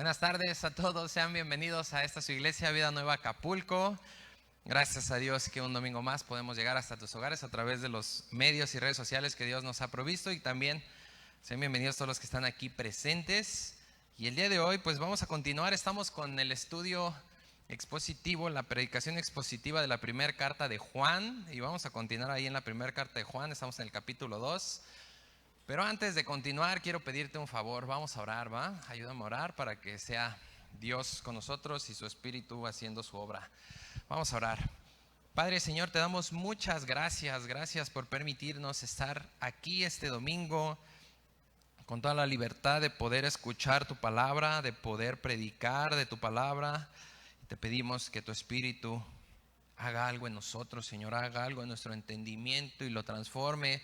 Buenas tardes a todos, sean bienvenidos a esta su iglesia Vida Nueva Acapulco. Gracias a Dios que un domingo más podemos llegar hasta tus hogares a través de los medios y redes sociales que Dios nos ha provisto, y también sean bienvenidos todos los que están aquí presentes. Y el día de hoy pues vamos a continuar, estamos con el estudio expositivo, la predicación expositiva de la primera carta de Juan, y vamos a continuar ahí en la primera carta de Juan. Estamos en el capítulo 2. Pero antes de continuar, quiero pedirte un favor. Vamos a orar, ¿va? Ayúdame a orar para que sea Dios con nosotros y su Espíritu haciendo su obra. Vamos a orar. Padre, Señor, te damos muchas gracias. Gracias por permitirnos estar aquí este domingo con toda la libertad de poder escuchar tu palabra, de poder predicar de tu palabra. Te pedimos que tu Espíritu haga algo en nosotros, Señor, haga algo en nuestro entendimiento y lo transforme,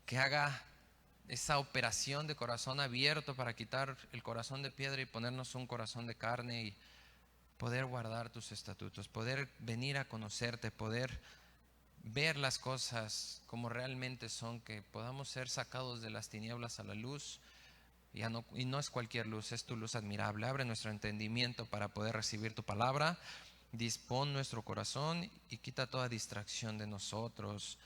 que haga esa operación de corazón abierto para quitar el corazón de piedra y ponernos un corazón de carne, y poder guardar tus estatutos, poder venir a conocerte, poder ver las cosas como realmente son, que podamos ser sacados de las tinieblas a la luz. Y no es cualquier luz, es tu luz admirable. Abre nuestro entendimiento para poder recibir tu palabra. Dispón nuestro corazón y quita toda distracción de nosotros.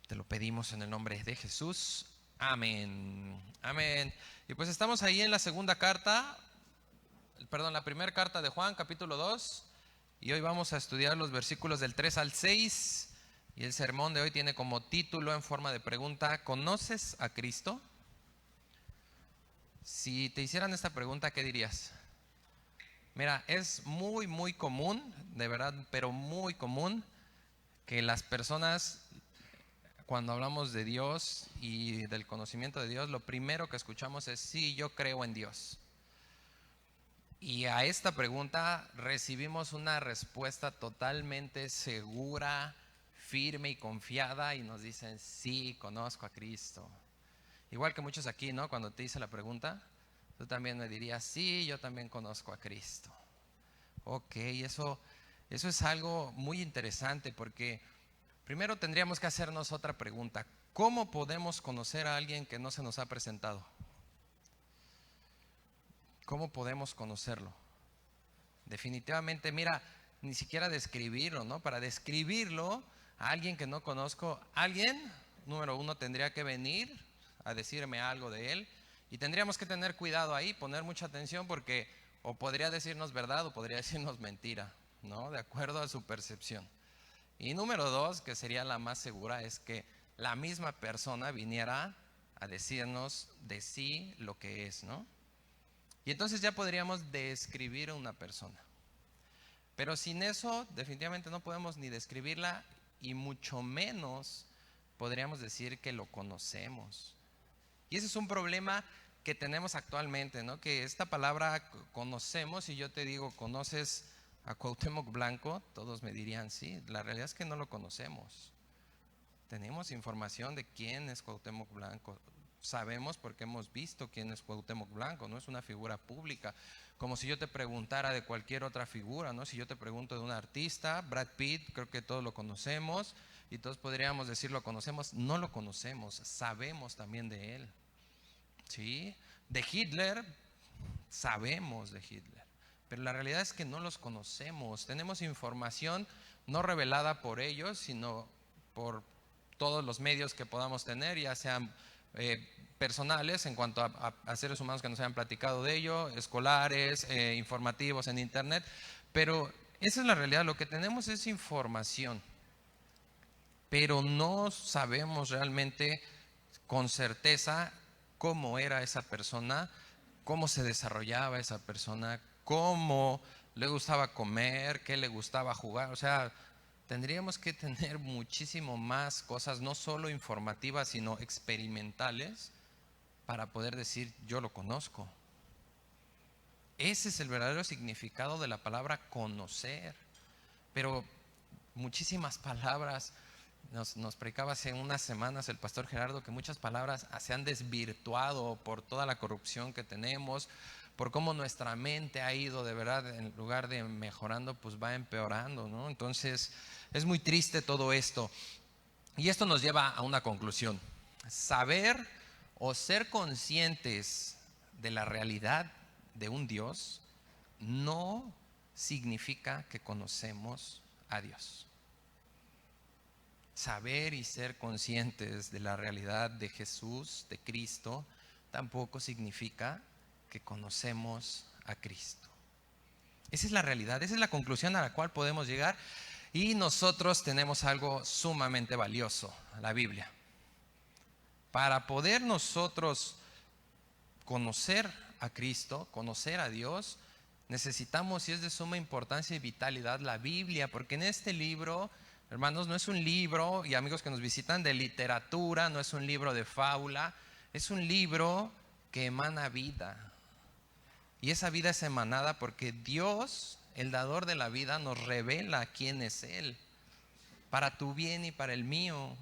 Te lo pedimos en el nombre de Jesús. Amén. Amén. Y pues estamos ahí en la la primera carta de Juan, capítulo 2. Y hoy vamos a estudiar los versículos del 3 al 6. Y el sermón de hoy tiene como título, en forma de pregunta: ¿conoces a Cristo? Si te hicieran esta pregunta, ¿qué dirías? Mira, es muy común, de verdad, pero muy común, que las personas, cuando hablamos de Dios y del conocimiento de Dios, lo primero que escuchamos es: sí, yo creo en Dios. Y a esta pregunta recibimos una respuesta totalmente segura, firme y confiada, y nos dicen: sí, conozco a Cristo. Igual que muchos aquí, ¿no? Cuando te hice la pregunta, tú también me dirías: sí, yo también conozco a Cristo. Ok, eso es algo muy interesante, porque primero tendríamos que hacernos otra pregunta: ¿cómo podemos conocer a alguien que no se nos ha presentado? ¿Cómo podemos conocerlo? Definitivamente, mira, ni siquiera describirlo, ¿no? Para describirlo a alguien que no conozco, alguien, número uno, tendría que venir a decirme algo de él, y tendríamos que tener cuidado ahí, poner mucha atención, porque o podría decirnos verdad o podría decirnos mentira, ¿no? De acuerdo a su percepción. Y número dos, que sería la más segura, es que la misma persona viniera a decirnos de sí lo que es, ¿no? Y entonces ya podríamos describir a una persona. Pero sin eso, definitivamente no podemos ni describirla, y mucho menos podríamos decir que lo conocemos. Y ese es un problema que tenemos actualmente, ¿no? Que esta palabra conocemos, y yo te digo: ¿conoces a Cuauhtémoc Blanco? Todos me dirían: sí. La realidad es que no lo conocemos. Tenemos información de quién es Cuauhtémoc Blanco. Sabemos porque hemos visto quién es Cuauhtémoc Blanco, no es una figura pública. Como si yo te preguntara de cualquier otra figura, ¿no? Si yo te pregunto de un artista, Brad Pitt, creo que todos lo conocemos, y todos podríamos decir: lo conocemos. No lo conocemos, sabemos también de él, ¿sí? De Hitler, sabemos de Hitler, pero la realidad es que no los conocemos. Tenemos información no revelada por ellos, sino por todos los medios que podamos tener, ya sean personales, en cuanto a seres humanos que nos hayan platicado de ello, escolares, informativos en internet. Pero esa es la realidad. Lo que tenemos es información, pero no sabemos realmente con certeza cómo era esa persona, cómo se desarrollaba esa persona, cómo le gustaba comer, qué le gustaba jugar. O sea, tendríamos que tener muchísimo más cosas, no solo informativas, sino experimentales, para poder decir: yo lo conozco. Ese es el verdadero significado de la palabra conocer. Pero muchísimas palabras, nos predicaba hace unas semanas el pastor Gerardo, que muchas palabras se han desvirtuado por toda la corrupción que tenemos, por cómo nuestra mente ha ido, de verdad, en lugar de mejorando, pues va empeorando, ¿no? Entonces es muy triste todo esto. Y esto nos lleva a una conclusión: saber o ser conscientes de la realidad de un Dios no significa que conocemos a Dios. Saber y ser conscientes de la realidad de Jesús, de Cristo, tampoco significa que conocemos a Cristo. Esa es la realidad, esa es la conclusión a la cual podemos llegar. Y nosotros tenemos algo sumamente valioso, la Biblia. Para poder nosotros conocer a Cristo, conocer a Dios, necesitamos, y es de suma importancia y vitalidad, la Biblia, porque en este libro, hermanos, no es un libro, y amigos que nos visitan, de literatura, no es un libro de fábula, es un libro que emana vida. Y esa vida es emanada porque Dios, el dador de la vida, nos revela quién es Él, para tu bien y para el mío.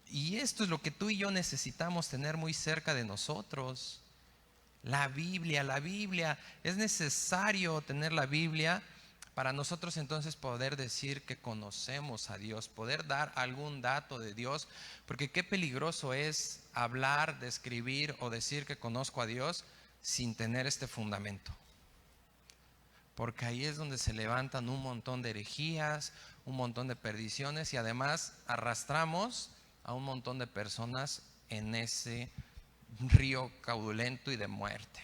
Y esto es lo que tú y yo necesitamos tener muy cerca de nosotros. La Biblia. Es necesario tener la Biblia para nosotros entonces poder decir que conocemos a Dios, poder dar algún dato de Dios, porque qué peligroso es hablar, describir o decir que conozco a Dios sin tener este fundamento. Porque ahí es donde se levantan un montón de herejías, un montón de perdiciones y además arrastramos a un montón de personas en ese río caudulento y de muerte.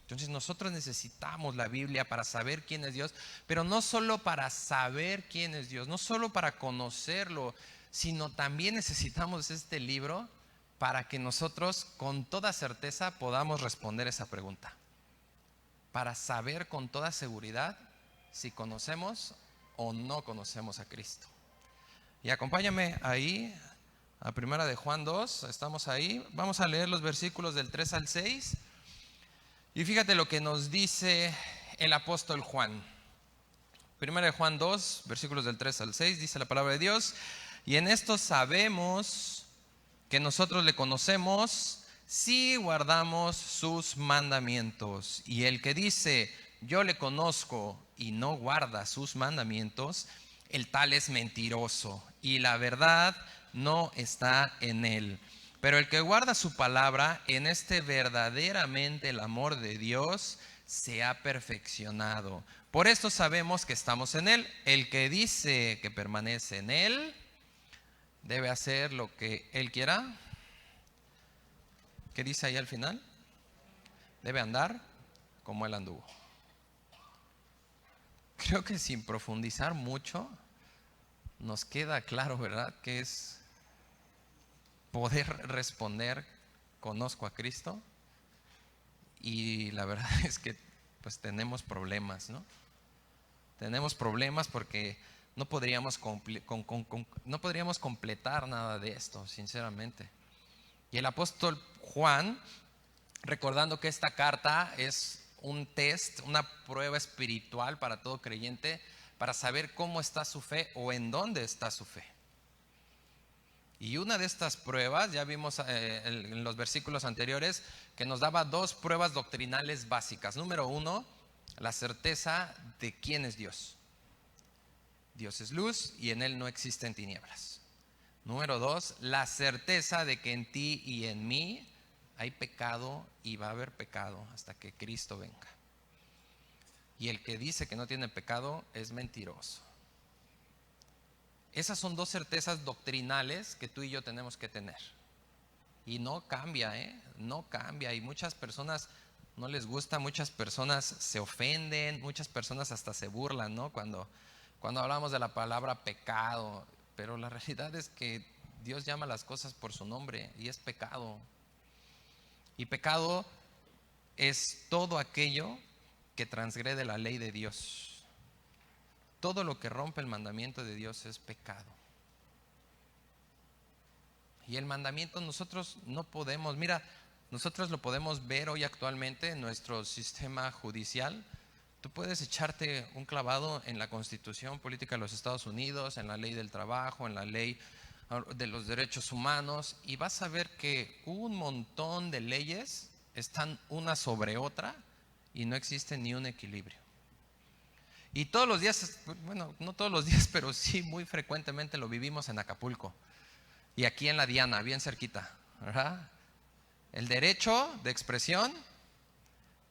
Entonces nosotros necesitamos la Biblia para saber quién es Dios, pero no solo para saber quién es Dios, no solo para conocerlo, sino también necesitamos este libro para que nosotros con toda certeza podamos responder esa pregunta. Para saber con toda seguridad si conocemos o no conocemos a Cristo. Y acompáñame ahí a primera de Juan 2, estamos ahí. Vamos a leer los versículos del 3 al 6. Y fíjate lo que nos dice el apóstol Juan. Primera de Juan 2, versículos del 3 al 6, dice la palabra de Dios. Y en esto sabemos que nosotros le conocemos si guardamos sus mandamientos. Y el que dice, yo le conozco y no guarda sus mandamientos, el tal es mentiroso y la verdad no está en él. Pero el que guarda su palabra, en este verdaderamente el amor de Dios se ha perfeccionado. Por esto sabemos que estamos en él. El que dice que permanece en él, debe hacer lo que él quiera. ¿Qué dice ahí al final? Debe andar como él anduvo. Creo que sin profundizar mucho, nos queda claro, ¿verdad?, que es poder responder, conozco a Cristo. Y la verdad es que pues tenemos problemas, ¿no? Tenemos problemas porque no podríamos completar nada de esto, sinceramente. Y el apóstol Juan, recordando que esta carta es un test, una prueba espiritual para todo creyente, para saber cómo está su fe o en dónde está su fe. Y una de estas pruebas, ya vimos en los versículos anteriores, que nos daba dos pruebas doctrinales básicas. Número uno, la certeza de quién es Dios. Dios es luz y en Él no existen tinieblas. Número dos, la certeza de que en ti y en mí hay pecado y va a haber pecado hasta que Cristo venga. Y el que dice que no tiene pecado es mentiroso. Esas son dos certezas doctrinales que tú y yo tenemos que tener. Y no cambia, no cambia. Y muchas personas no les gusta, muchas personas se ofenden, muchas personas hasta se burlan, ¿no? Cuando hablamos de la palabra pecado. Pero la realidad es que Dios llama las cosas por su nombre y es pecado. Y pecado es todo aquello que transgrede la ley de Dios. Todo lo que rompe el mandamiento de Dios es pecado. Y el mandamiento nosotros no podemos, mira, nosotros lo podemos ver hoy actualmente en nuestro sistema judicial. Tú puedes echarte un clavado en la Constitución Política de los Estados Unidos, en la ley del trabajo, en la ley de los derechos humanos, y vas a ver que un montón de leyes están una sobre otra y no existe ni un equilibrio. Y todos los días, bueno, no todos los días, pero sí muy frecuentemente lo vivimos en Acapulco y aquí en la Diana, bien cerquita, ¿verdad? El derecho de expresión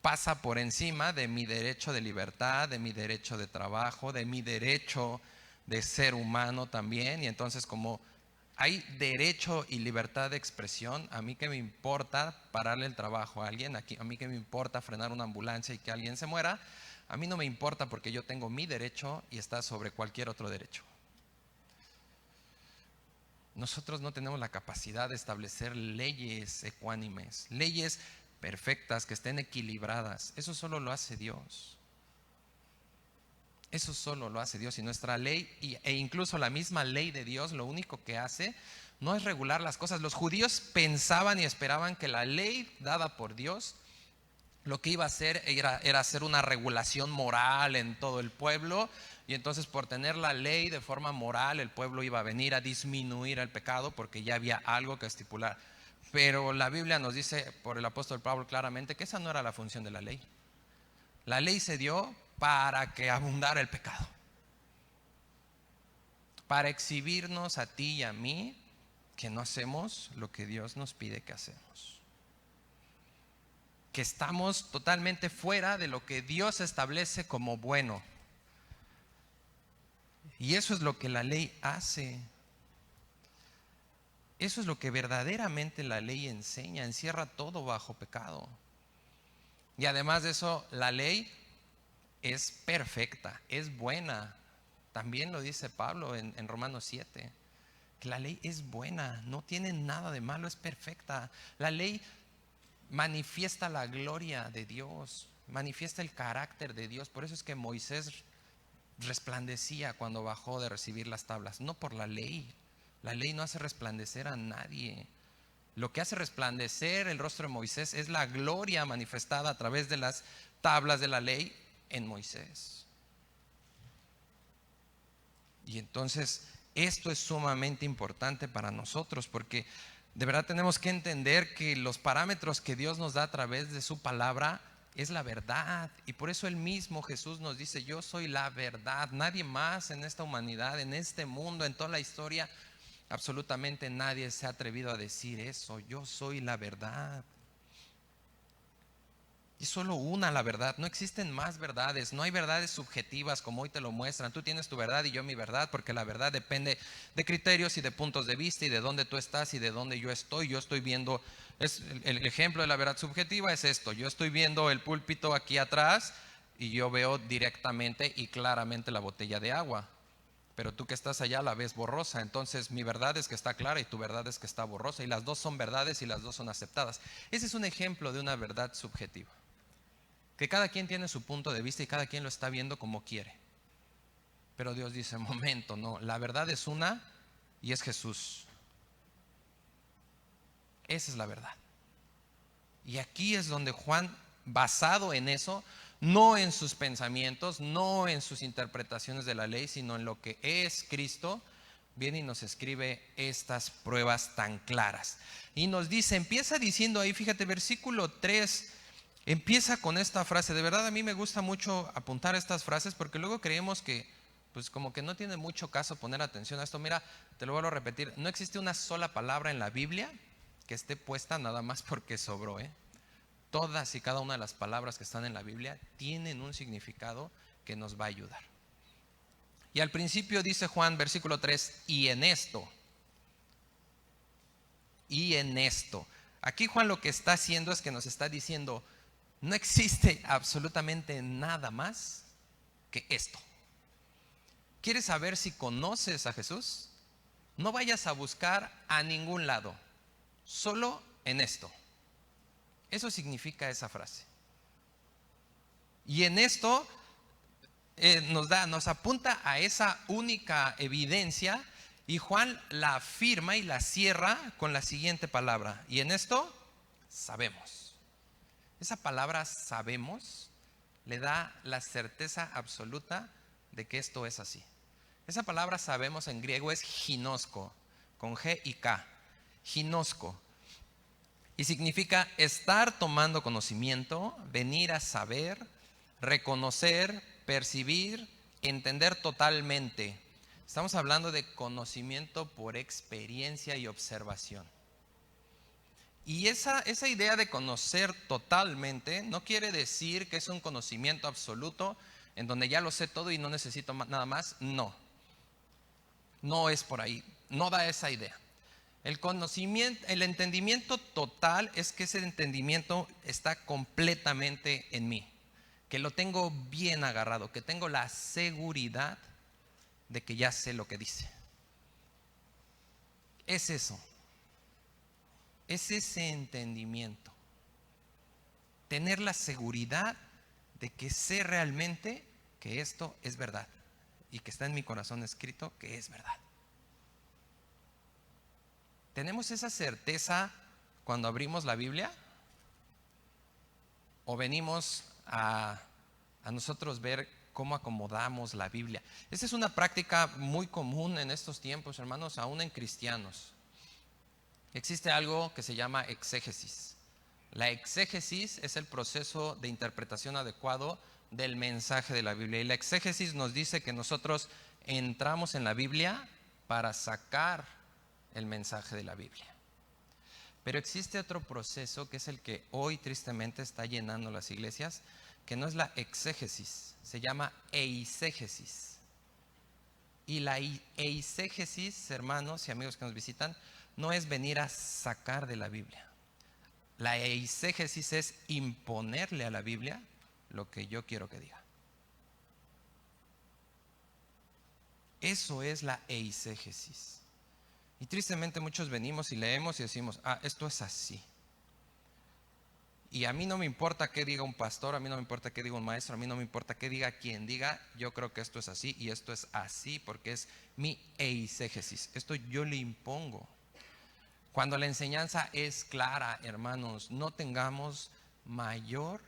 pasa por encima de mi derecho de libertad, de mi derecho de trabajo, de mi derecho de ser humano también. Y entonces, como hay derecho y libertad de expresión, a mí que me importa pararle el trabajo a alguien, a mí que me importa frenar una ambulancia y que alguien se muera, a mí no me importa porque yo tengo mi derecho y está sobre cualquier otro derecho. Nosotros no tenemos la capacidad de establecer leyes ecuánimes, leyes perfectas, que estén equilibradas. Eso solo lo hace Dios. Eso solo lo hace Dios. Y nuestra ley, e incluso la misma ley de Dios, lo único que hace no es regular las cosas. Los judíos pensaban y esperaban que la ley dada por Dios lo que iba a hacer era hacer una regulación moral en todo el pueblo. Y entonces, por tener la ley de forma moral, el pueblo iba a venir a disminuir el pecado porque ya había algo que estipular. Pero la Biblia nos dice por el apóstol Pablo claramente que esa no era la función de la ley. La ley se dio para que abundara el pecado, para exhibirnos a ti y a mí que no hacemos lo que Dios nos pide que hacemos, que estamos totalmente fuera de lo que Dios establece como bueno. Y eso es lo que la ley hace. Eso es lo que verdaderamente la ley enseña, encierra todo bajo pecado. Y además de eso, la ley es perfecta, es buena. También lo dice Pablo en Romanos 7, que la ley es buena, no tiene nada de malo, es perfecta. La ley manifiesta la gloria de Dios, manifiesta el carácter de Dios. Por eso es que Moisés resplandecía cuando bajó de recibir las tablas, no por la ley. La ley no hace resplandecer a nadie. Lo que hace resplandecer el rostro de Moisés es la gloria manifestada a través de las tablas de la ley en Moisés. Y entonces esto es sumamente importante para nosotros, porque de verdad tenemos que entender que los parámetros que Dios nos da a través de su palabra es la verdad. Y por eso el mismo Jesús nos dice: yo soy la verdad. Nadie más en esta humanidad, en este mundo, en toda la historia, absolutamente nadie se ha atrevido a decir eso. Yo soy la verdad. Y solo una la verdad, no existen más verdades, no hay verdades subjetivas como hoy te lo muestran. Tú tienes tu verdad y yo mi verdad, porque la verdad depende de criterios y de puntos de vista y de dónde tú estás y de dónde yo estoy. Yo estoy viendo, el ejemplo de la verdad subjetiva es esto: yo estoy viendo el púlpito aquí atrás y yo veo directamente y claramente la botella de agua, pero tú que estás allá la ves borrosa. Entonces mi verdad es que está clara y tu verdad es que está borrosa, y las dos son verdades y las dos son aceptadas. Ese es un ejemplo de una verdad subjetiva, que cada quien tiene su punto de vista y cada quien lo está viendo como quiere. Pero Dios dice: momento, no, la verdad es una y es Jesús. Esa es la verdad. Y aquí es donde Juan, basado en eso, no en sus pensamientos, no en sus interpretaciones de la ley, sino en lo que es Cristo, viene y nos escribe estas pruebas tan claras. Y nos dice, empieza diciendo ahí, fíjate, versículo 3, empieza con esta frase. De verdad a mí me gusta mucho apuntar estas frases, porque luego creemos que pues como que no tiene mucho caso poner atención a esto. Mira, te lo vuelvo a repetir: no existe una sola palabra en la Biblia que esté puesta nada más porque sobró. Todas y cada una de las palabras que están en la Biblia tienen un significado que nos va a ayudar. Y al principio dice Juan, versículo 3, y en esto. Aquí Juan lo que está haciendo es que nos está diciendo: no existe absolutamente nada más que esto. ¿Quieres saber si conoces a Jesús? No vayas a buscar a ningún lado, solo en esto. Eso significa esa frase. Y en esto nos apunta a esa única evidencia, y Juan la afirma y la cierra con la siguiente palabra: y en esto sabemos. Esa palabra sabemos le da la certeza absoluta de que esto es así. Esa palabra sabemos en griego es ginosko, con G y K, ginosko. Y significa estar tomando conocimiento, venir a saber, reconocer, percibir, entender totalmente. Estamos hablando de conocimiento por experiencia y observación. Y esa idea de conocer totalmente no quiere decir que es un conocimiento absoluto en donde ya lo sé todo y no necesito nada más. No, no es por ahí, no da esa idea. El conocimiento, el entendimiento total es que ese entendimiento está completamente en mí, que lo tengo bien agarrado, que tengo la seguridad de que ya sé lo que dice. Es eso, es ese entendimiento. Tener la seguridad de que sé realmente que esto es verdad y que está en mi corazón escrito que es verdad. ¿Tenemos esa certeza cuando abrimos la Biblia? ¿O venimos a nosotros ver cómo acomodamos la Biblia? Esa es una práctica muy común en estos tiempos, hermanos, aún en cristianos. Existe algo que se llama exégesis. La exégesis es el proceso de interpretación adecuado del mensaje de la Biblia. Y la exégesis nos dice que nosotros entramos en la Biblia para sacar el mensaje de la Biblia. Pero existe otro proceso que es el que hoy tristemente está llenando las iglesias, que no es la exégesis, se llama eisegesis. Y la eisegesis, hermanos y amigos que nos visitan, no es venir a sacar de la Biblia. La eisegesis es imponerle a la Biblia lo que yo quiero que diga. Eso es la eisegesis. Y tristemente muchos venimos y leemos y decimos, esto es así. Y a mí no me importa qué diga un pastor, a mí no me importa qué diga un maestro, a mí no me importa qué diga quien diga, yo creo que esto es así y esto es así porque es mi eisegesis. Esto yo le impongo. Cuando la enseñanza es clara, hermanos, no tengamos mayor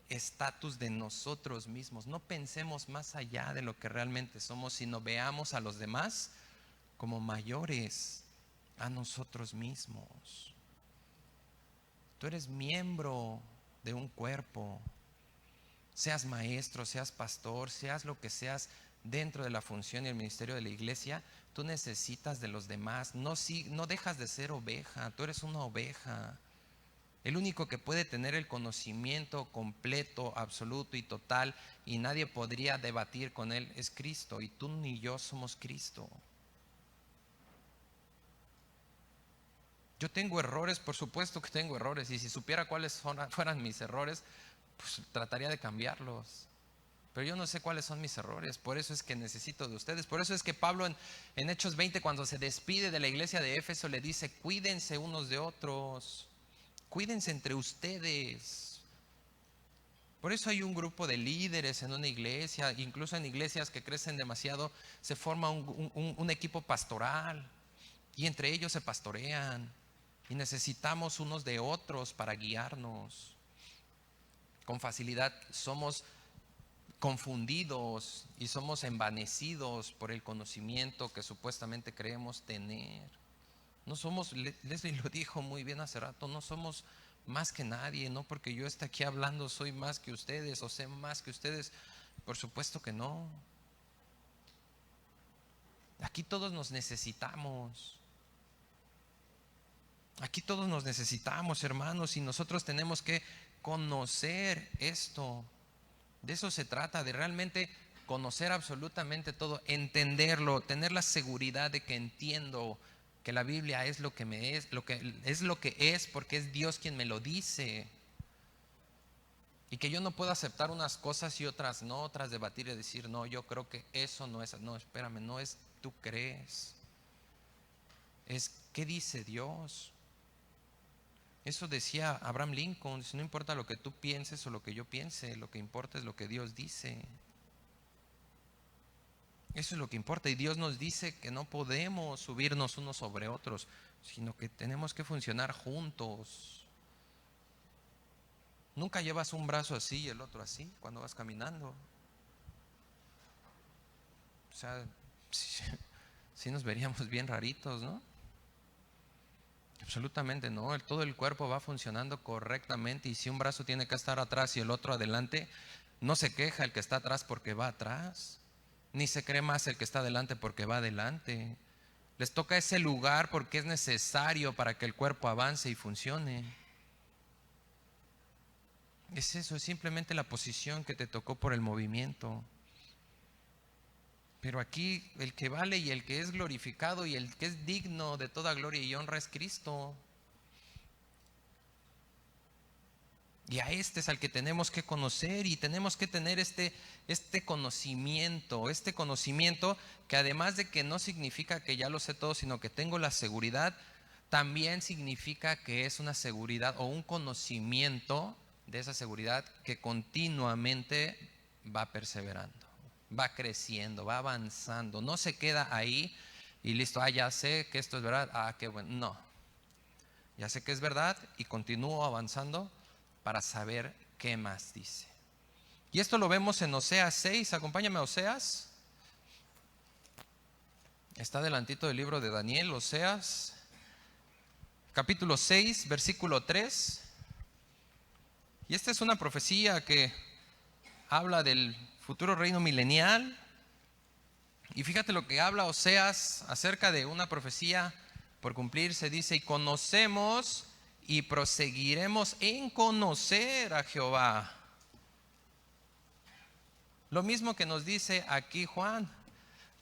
estatus de nosotros mismos. No pensemos más allá de lo que realmente somos, sino veamos a los demás como mayores a nosotros mismos. Tú eres miembro de un cuerpo, seas maestro, seas pastor, seas lo que seas dentro de la función y el ministerio de la iglesia, tú necesitas de los demás. No dejas de ser oveja, tú eres una oveja. El único que puede tener el conocimiento completo, absoluto y total, y nadie podría debatir con él, es Cristo. Y tú ni yo somos Cristo. Yo tengo errores, por supuesto que tengo errores, y si supiera cuáles fueran mis errores, pues trataría de cambiarlos. Pero yo no sé cuáles son mis errores, por eso es que necesito de ustedes. Por eso es que Pablo en Hechos 20, cuando se despide de la iglesia de Éfeso, le dice, cuídense unos de otros, cuídense entre ustedes. Por eso hay un grupo de líderes en una iglesia, incluso en iglesias que crecen demasiado, se forma un equipo pastoral y entre ellos se pastorean. Y necesitamos unos de otros para guiarnos. Con facilidad somos confundidos y somos envanecidos por el conocimiento que supuestamente creemos tener. No somos, Leslie lo dijo muy bien hace rato, no somos más que nadie. No porque yo esté aquí hablando soy más que ustedes o sé más que ustedes. Por supuesto que no. Aquí todos nos necesitamos. Aquí todos nos necesitamos, hermanos, y nosotros tenemos que conocer esto. De eso se trata, de realmente conocer absolutamente todo, entenderlo, tener la seguridad de que entiendo que la Biblia es lo que me es, lo que es porque es Dios quien me lo dice. Y que yo no puedo aceptar unas cosas y otras no, otras debatir y decir, no, yo creo que eso no es, no, espérame, no es tú crees. Es ¿qué dice Dios? Eso decía Abraham Lincoln, no importa lo que tú pienses o lo que yo piense, lo que importa es lo que Dios dice. Eso es lo que importa. Y Dios nos dice que no podemos subirnos unos sobre otros, sino que tenemos que funcionar juntos. Nunca llevas un brazo así y el otro así cuando vas caminando. O sea, sí nos veríamos bien raritos, ¿no? Absolutamente no, todo el cuerpo va funcionando correctamente y si un brazo tiene que estar atrás y el otro adelante, no se queja el que está atrás porque va atrás, ni se cree más el que está adelante porque va adelante. Les toca ese lugar porque es necesario para que el cuerpo avance y funcione. Es eso, es simplemente la posición que te tocó por el movimiento. Pero aquí el que vale y el que es glorificado y el que es digno de toda gloria y honra es Cristo. Y a este es al que tenemos que conocer y tenemos que tener este conocimiento que además de que no significa que ya lo sé todo, sino que tengo la seguridad, también significa que es una seguridad o un conocimiento de esa seguridad que continuamente va perseverando, va creciendo, va avanzando, no se queda ahí y listo, ya sé que esto es verdad, qué bueno, no, ya sé que es verdad y continúo avanzando para saber qué más dice. Y esto lo vemos en Oseas 6. Acompáñame a Oseas. Está delantito del libro de Daniel, Oseas, capítulo 6, versículo 3. Y esta es una profecía que habla del futuro reino milenial. Y fíjate lo que habla Oseas acerca de una profecía por cumplirse. Dice, y conocemos y proseguiremos en conocer a Jehová. Lo mismo que nos dice aquí Juan.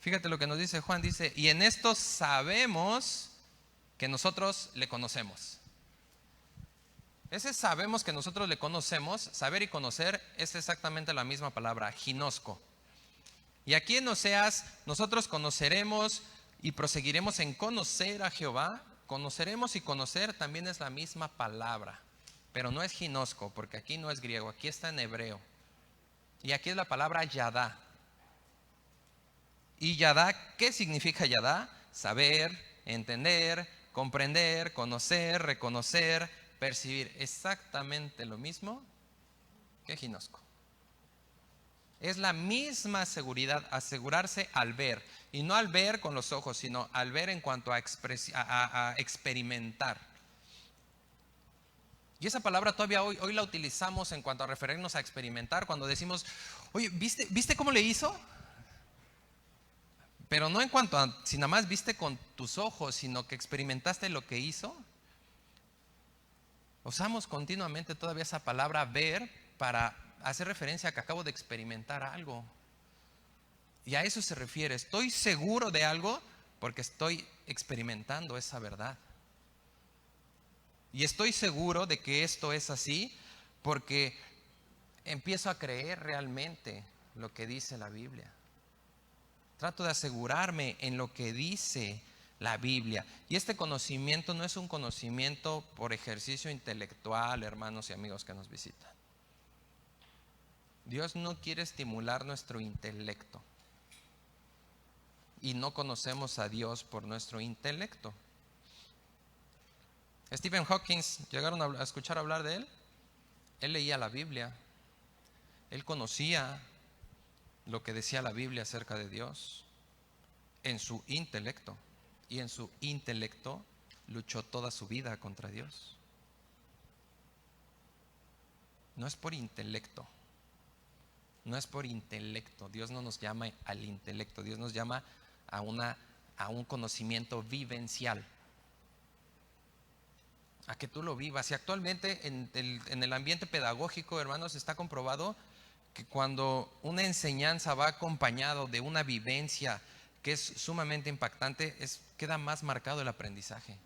Fíjate lo que nos dice Juan. Dice, y en esto sabemos que nosotros le conocemos. Ese sabemos que nosotros le conocemos, saber y conocer, es exactamente la misma palabra, ginosco. Y aquí en Oseas, nosotros conoceremos y proseguiremos en conocer a Jehová. Conoceremos y conocer también es la misma palabra, pero no es ginosco, porque aquí no es griego, aquí está en hebreo. Y aquí es la palabra yadá. ¿Y yadá qué significa yadá? Saber, entender, comprender, conocer, reconocer, percibir. Exactamente lo mismo que ginosco. Es la misma seguridad, asegurarse al ver. Y no al ver con los ojos, sino al ver en cuanto a experimentar. Y esa palabra todavía hoy la utilizamos en cuanto a referirnos a experimentar. Cuando decimos, oye, ¿viste cómo le hizo? Pero no en cuanto a si nada más viste con tus ojos, sino que experimentaste lo que hizo. Usamos continuamente todavía esa palabra ver para hacer referencia a que acabo de experimentar algo. Y a eso se refiere. Estoy seguro de algo porque estoy experimentando esa verdad. Y estoy seguro de que esto es así porque empiezo a creer realmente lo que dice la Biblia. Trato de asegurarme en lo que dice la Biblia. Y este conocimiento no es un conocimiento por ejercicio intelectual, hermanos y amigos que nos visitan. Dios no quiere estimular nuestro intelecto. Y no conocemos a Dios por nuestro intelecto. Stephen Hawking, ¿llegaron a escuchar hablar de él? Él leía la Biblia. Él conocía lo que decía la Biblia acerca de Dios en su intelecto. Y en su intelecto luchó toda su vida contra Dios. No es por intelecto. No es por intelecto. Dios no nos llama al intelecto. Dios nos llama a un conocimiento vivencial. A que tú lo vivas. Y actualmente en el ambiente pedagógico, hermanos, está comprobado que cuando una enseñanza va acompañado de una vivencia que es sumamente impactante, queda más marcado el aprendizaje.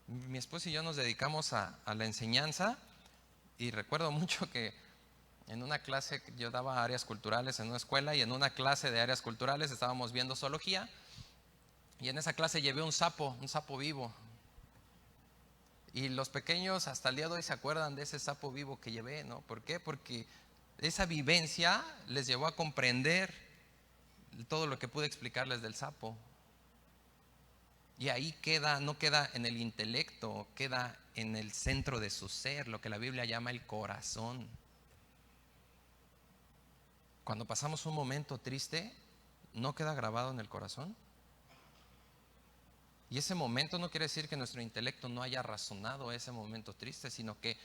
Mi esposa y yo nos dedicamos a la enseñanza y recuerdo mucho que en una clase, yo daba áreas culturales en una escuela y en una clase de áreas culturales estábamos viendo zoología y en esa clase llevé un sapo vivo. Y los pequeños hasta el día de hoy se acuerdan de ese sapo vivo que llevé, ¿no? ¿Por qué? Porque esa vivencia les llevó a comprender todo lo que pude explicarles del sapo. Y ahí no queda en el intelecto, queda en el centro de su ser, lo que la Biblia llama el corazón. Cuando pasamos un momento triste, ¿no queda grabado en el corazón? Y ese momento no quiere decir que nuestro intelecto no haya razonado ese momento triste, sino que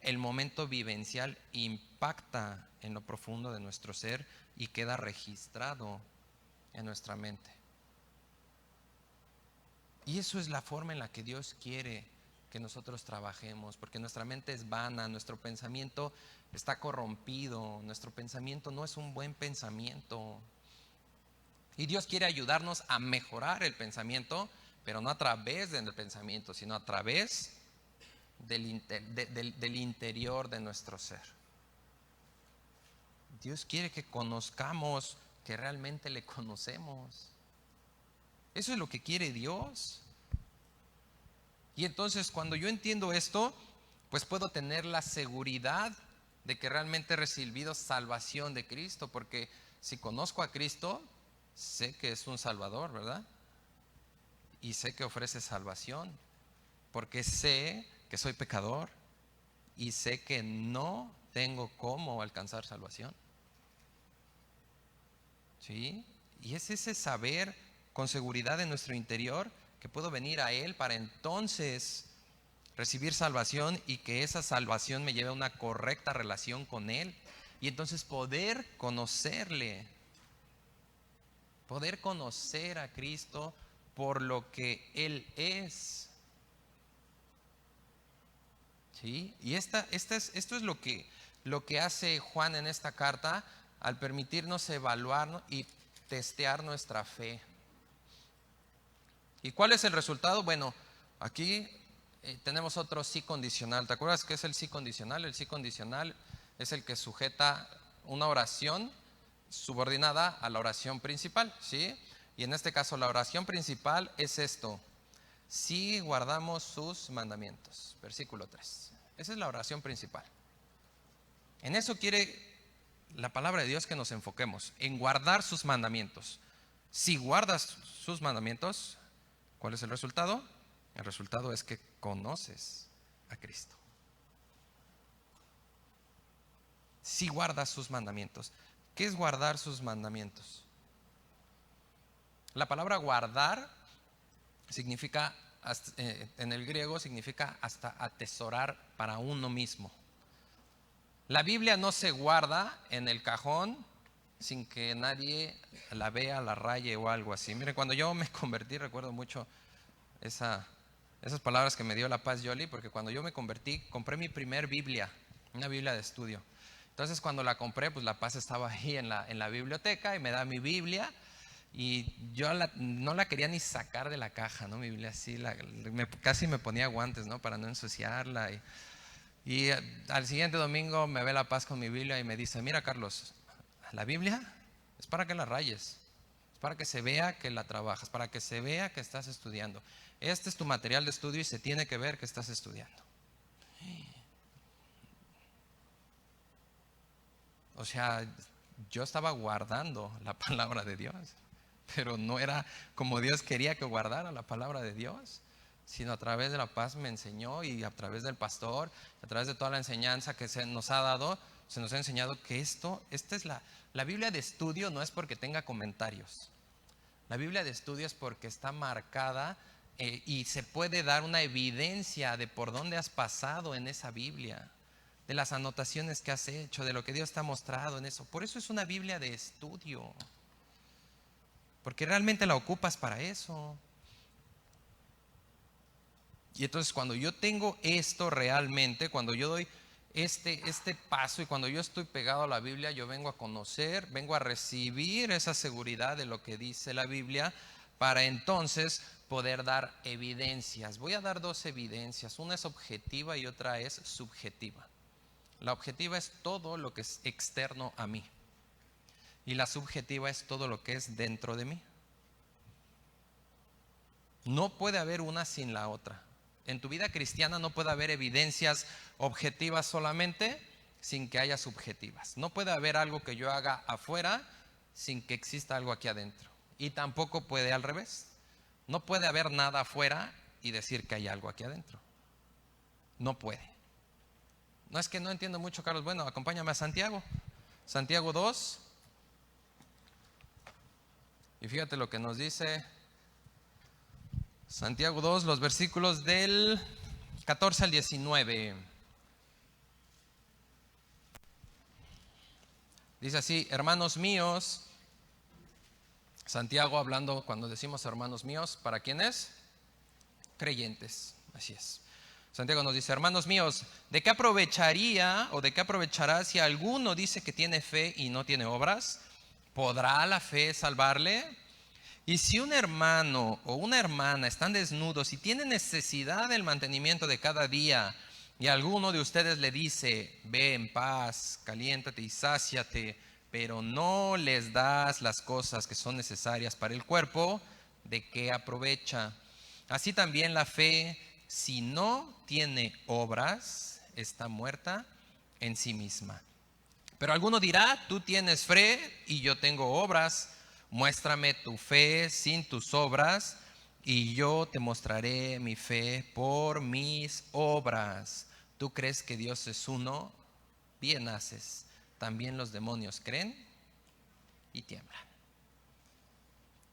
el momento vivencial impacta en lo profundo de nuestro ser y queda registrado en nuestra mente. Y eso es la forma en la que Dios quiere que nosotros trabajemos, porque nuestra mente es vana, nuestro pensamiento está corrompido, nuestro pensamiento no es un buen pensamiento. Y Dios quiere ayudarnos a mejorar el pensamiento, pero no a través del pensamiento, sino a través del interior de nuestro ser. Dios quiere que conozcamos, que realmente le conocemos. Eso es lo que quiere Dios. Y entonces cuando yo entiendo esto, pues puedo tener la seguridad de que realmente he recibido salvación de Cristo, porque si conozco a Cristo, sé que es un Salvador, ¿verdad? Y sé que ofrece salvación, porque sé que soy pecador y sé que no tengo cómo alcanzar salvación. ¿Sí? Y es ese saber con seguridad en nuestro interior que puedo venir a Él para entonces recibir salvación y que esa salvación me lleve a una correcta relación con Él y entonces poder conocerle, poder conocer a Cristo por lo que Él es. ¿Sí? Y esto es lo que hace Juan en esta carta al permitirnos evaluar y testear nuestra fe. ¿Y cuál es el resultado? Bueno, aquí tenemos otro sí condicional. ¿Te acuerdas qué es el sí condicional? El sí condicional es el que sujeta una oración subordinada a la oración principal, ¿sí? Y en este caso la oración principal es esto: si guardamos sus mandamientos. Versículo 3. Esa es la oración principal. En eso quiere la palabra de Dios que nos enfoquemos, en guardar sus mandamientos. Si guardas sus mandamientos, ¿cuál es el resultado? El resultado es que conoces a Cristo. Si guardas sus mandamientos. ¿Qué es guardar sus mandamientos? La palabra guardar significa, en el griego significa hasta atesorar para uno mismo. La Biblia no se guarda en el cajón sin que nadie la vea, la raye o algo así. Mire, cuando yo me convertí, recuerdo mucho esas palabras que me dio la Paz Yoli, porque cuando yo me convertí, compré mi primer Biblia, una Biblia de estudio. Entonces cuando la compré, pues la Paz estaba ahí en la biblioteca y me da mi Biblia. Y yo no la quería ni sacar de la caja, ¿no? Mi Biblia así, casi me ponía guantes, ¿no? Para no ensuciarla. Y al siguiente domingo me ve la Paz con mi Biblia y me dice: mira, Carlos, la Biblia es para que la rayes, es para que se vea que la trabajas, para que se vea que estás estudiando. Este es tu material de estudio y se tiene que ver que estás estudiando. O sea, yo estaba guardando la palabra de Dios, pero no era como Dios quería que guardara la palabra de Dios, sino a través de la Paz me enseñó, y a través del pastor, a través de toda la enseñanza que se nos ha dado, se nos ha enseñado que esta es la Biblia de estudio. No es porque tenga comentarios. La Biblia de estudio es porque está marcada y se puede dar una evidencia de por dónde has pasado en esa Biblia, de las anotaciones que has hecho, de lo que Dios te ha mostrado en eso. Por eso es una Biblia de estudio, porque realmente la ocupas para eso. Y entonces cuando yo tengo esto realmente, cuando yo doy este paso y cuando yo estoy pegado a la Biblia, yo vengo a conocer, vengo a recibir esa seguridad de lo que dice la Biblia, para entonces poder dar evidencias. Voy a dar dos evidencias, una es objetiva y otra es subjetiva. La objetiva es todo lo que es externo a mí, y la subjetiva es todo lo que es dentro de mí. No puede haber una sin la otra. En tu vida cristiana no puede haber evidencias objetivas solamente sin que haya subjetivas. No puede haber algo que yo haga afuera sin que exista algo aquí adentro. Y tampoco puede al revés. No puede haber nada afuera y decir que hay algo aquí adentro. No puede. No, es que no entiendo mucho, Carlos. Bueno, acompáñame a Santiago. Santiago 2. Y fíjate lo que nos dice Santiago 2, los versículos del 14 al 19. Dice así: hermanos míos, Santiago hablando, cuando decimos hermanos míos, ¿para quiénes? Creyentes, así es. Santiago nos dice: hermanos míos, ¿de qué aprovecharía o de qué aprovechará si alguno dice que tiene fe y no tiene obras? ¿Podrá la fe salvarle? Y si un hermano o una hermana están desnudos y tienen necesidad del mantenimiento de cada día, y alguno de ustedes le dice: ve en paz, caliéntate y sáciate, pero no les das las cosas que son necesarias para el cuerpo, ¿de qué aprovecha? Así también la fe, si no tiene obras, está muerta en sí misma. Pero alguno dirá: tú tienes fe y yo tengo obras. Muéstrame tu fe sin tus obras y yo te mostraré mi fe por mis obras. ¿Tú crees que Dios es uno? Bien haces. También los demonios creen y tiemblan.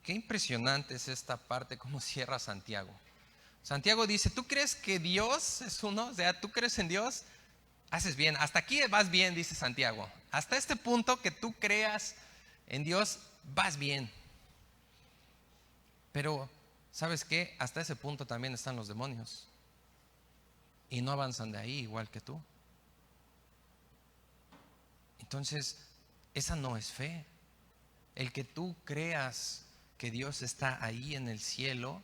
Qué impresionante es esta parte, cómo cierra Santiago. Santiago dice: ¿tú crees que Dios es uno? O sea, ¿tú crees en Dios? Haces bien. Hasta aquí vas bien, dice Santiago. Hasta este punto que tú creas en Dios, vas bien. Pero, ¿sabes qué? Hasta ese punto también están los demonios. Y no avanzan de ahí igual que tú. Entonces, esa no es fe. El que tú creas que Dios está ahí en el cielo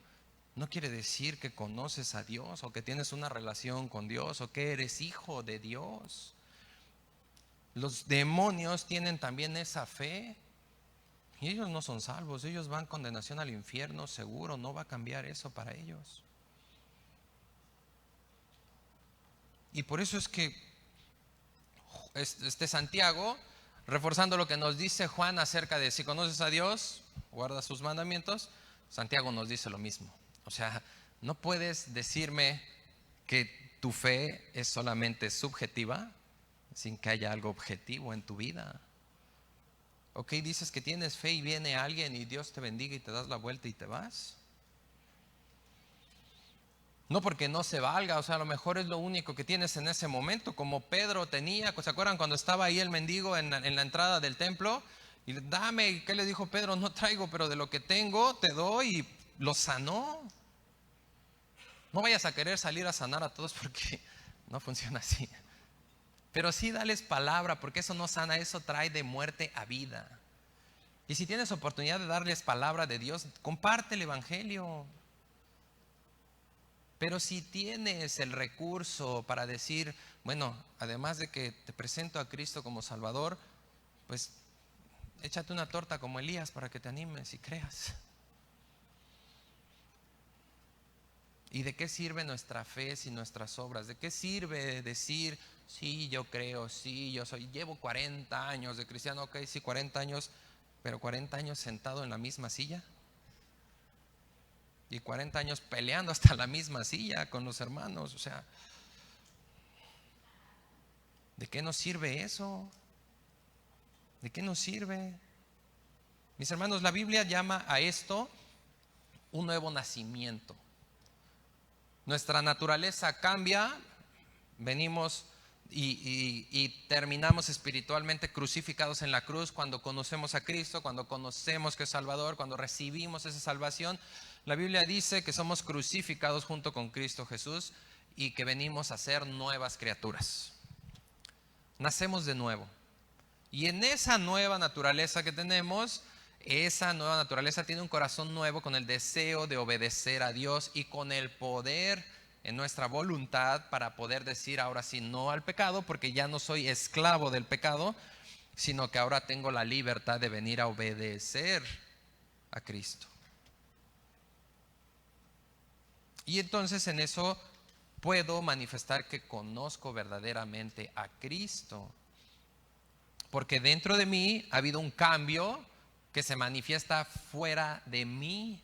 no quiere decir que conoces a Dios o que tienes una relación con Dios o que eres hijo de Dios. Los demonios tienen también esa fe y ellos no son salvos, ellos van condenación al infierno seguro, no va a cambiar eso para ellos. Y por eso es que Santiago, reforzando lo que nos dice Juan acerca de si conoces a Dios, guarda sus mandamientos, Santiago nos dice lo mismo. O sea, no puedes decirme que tu fe es solamente subjetiva sin que haya algo objetivo en tu vida. Ok, dices que tienes fe y viene alguien y Dios te bendiga y te das la vuelta y te vas. No porque no se valga, o sea, a lo mejor es lo único que tienes en ese momento, como Pedro tenía. ¿Se acuerdan cuando estaba ahí el mendigo en la entrada del templo? Y dame, ¿qué le dijo Pedro? No traigo, pero de lo que tengo te doy, y lo sanó. No vayas a querer salir a sanar a todos porque no funciona así. Pero sí dales palabra, porque eso no sana, eso trae de muerte a vida. Y si tienes oportunidad de darles palabra de Dios, comparte el evangelio. Pero si tienes el recurso para decir: bueno, además de que te presento a Cristo como Salvador, pues échate una torta como Elías para que te animes y creas. ¿Y de qué sirve nuestra fe sin nuestras obras? ¿De qué sirve decir: sí, yo creo, sí, yo soy, llevo 40 años de cristiano? Ok, sí, 40 años, pero 40 años sentado en la misma silla. Y 40 años peleando hasta la misma silla con los hermanos. O sea, ¿de qué nos sirve eso? ¿De qué nos sirve? Mis hermanos, la Biblia llama a esto un nuevo nacimiento. Nuestra naturaleza cambia, venimos y terminamos espiritualmente crucificados en la cruz cuando conocemos a Cristo, cuando conocemos que es Salvador, cuando recibimos esa salvación. La Biblia dice que somos crucificados junto con Cristo Jesús y que venimos a ser nuevas criaturas. Nacemos de nuevo. Y en esa nueva naturaleza que tenemos, esa nueva naturaleza tiene un corazón nuevo con el deseo de obedecer a Dios y con el poder en nuestra voluntad para poder decir ahora sí no al pecado, porque ya no soy esclavo del pecado, sino que ahora tengo la libertad de venir a obedecer a Cristo. Y entonces en eso puedo manifestar que conozco verdaderamente a Cristo. Porque dentro de mí ha habido un cambio que se manifiesta fuera de mí.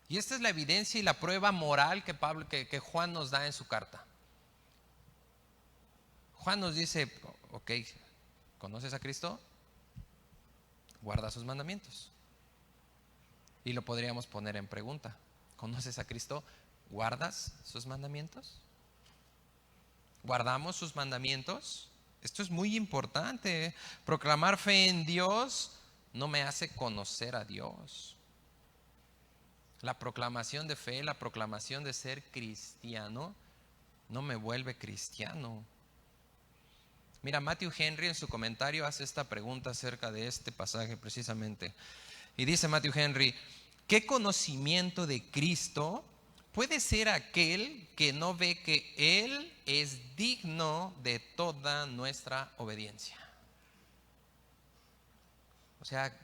Y esta es la evidencia y la prueba moral que Juan nos da en su carta. Juan nos dice: ok, ¿conoces a Cristo? Guarda sus mandamientos. Y lo podríamos poner en pregunta: ¿conoces a Cristo? ¿Guardas sus mandamientos? ¿Guardamos sus mandamientos? Esto es muy importante. Proclamar fe en Dios no me hace conocer a Dios. La proclamación de fe, la proclamación de ser cristiano, no me vuelve cristiano. Mira, Matthew Henry en su comentario hace esta pregunta acerca de este pasaje precisamente. Y dice Matthew Henry: ¿qué conocimiento de Cristo puede ser aquel que no ve que Él es digno de toda nuestra obediencia? O sea,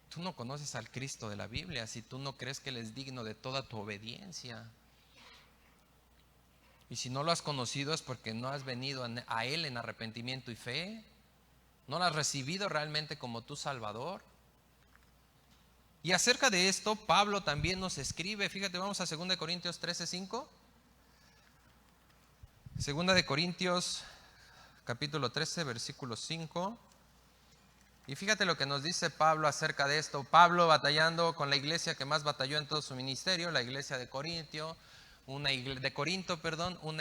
tú no conoces al Cristo de la Biblia si tú no crees que Él es digno de toda tu obediencia. Y si no lo has conocido es porque no has venido a Él en arrepentimiento y fe. No lo has recibido realmente como tu Salvador. Y acerca de esto, Pablo también nos escribe. Fíjate, vamos a 2 Corintios 13:5. 2 Corintios capítulo 13, versículo 5. Y fíjate lo que nos dice Pablo acerca de esto. Pablo batallando con la iglesia que más batalló en todo su ministerio, la iglesia de Corinto, una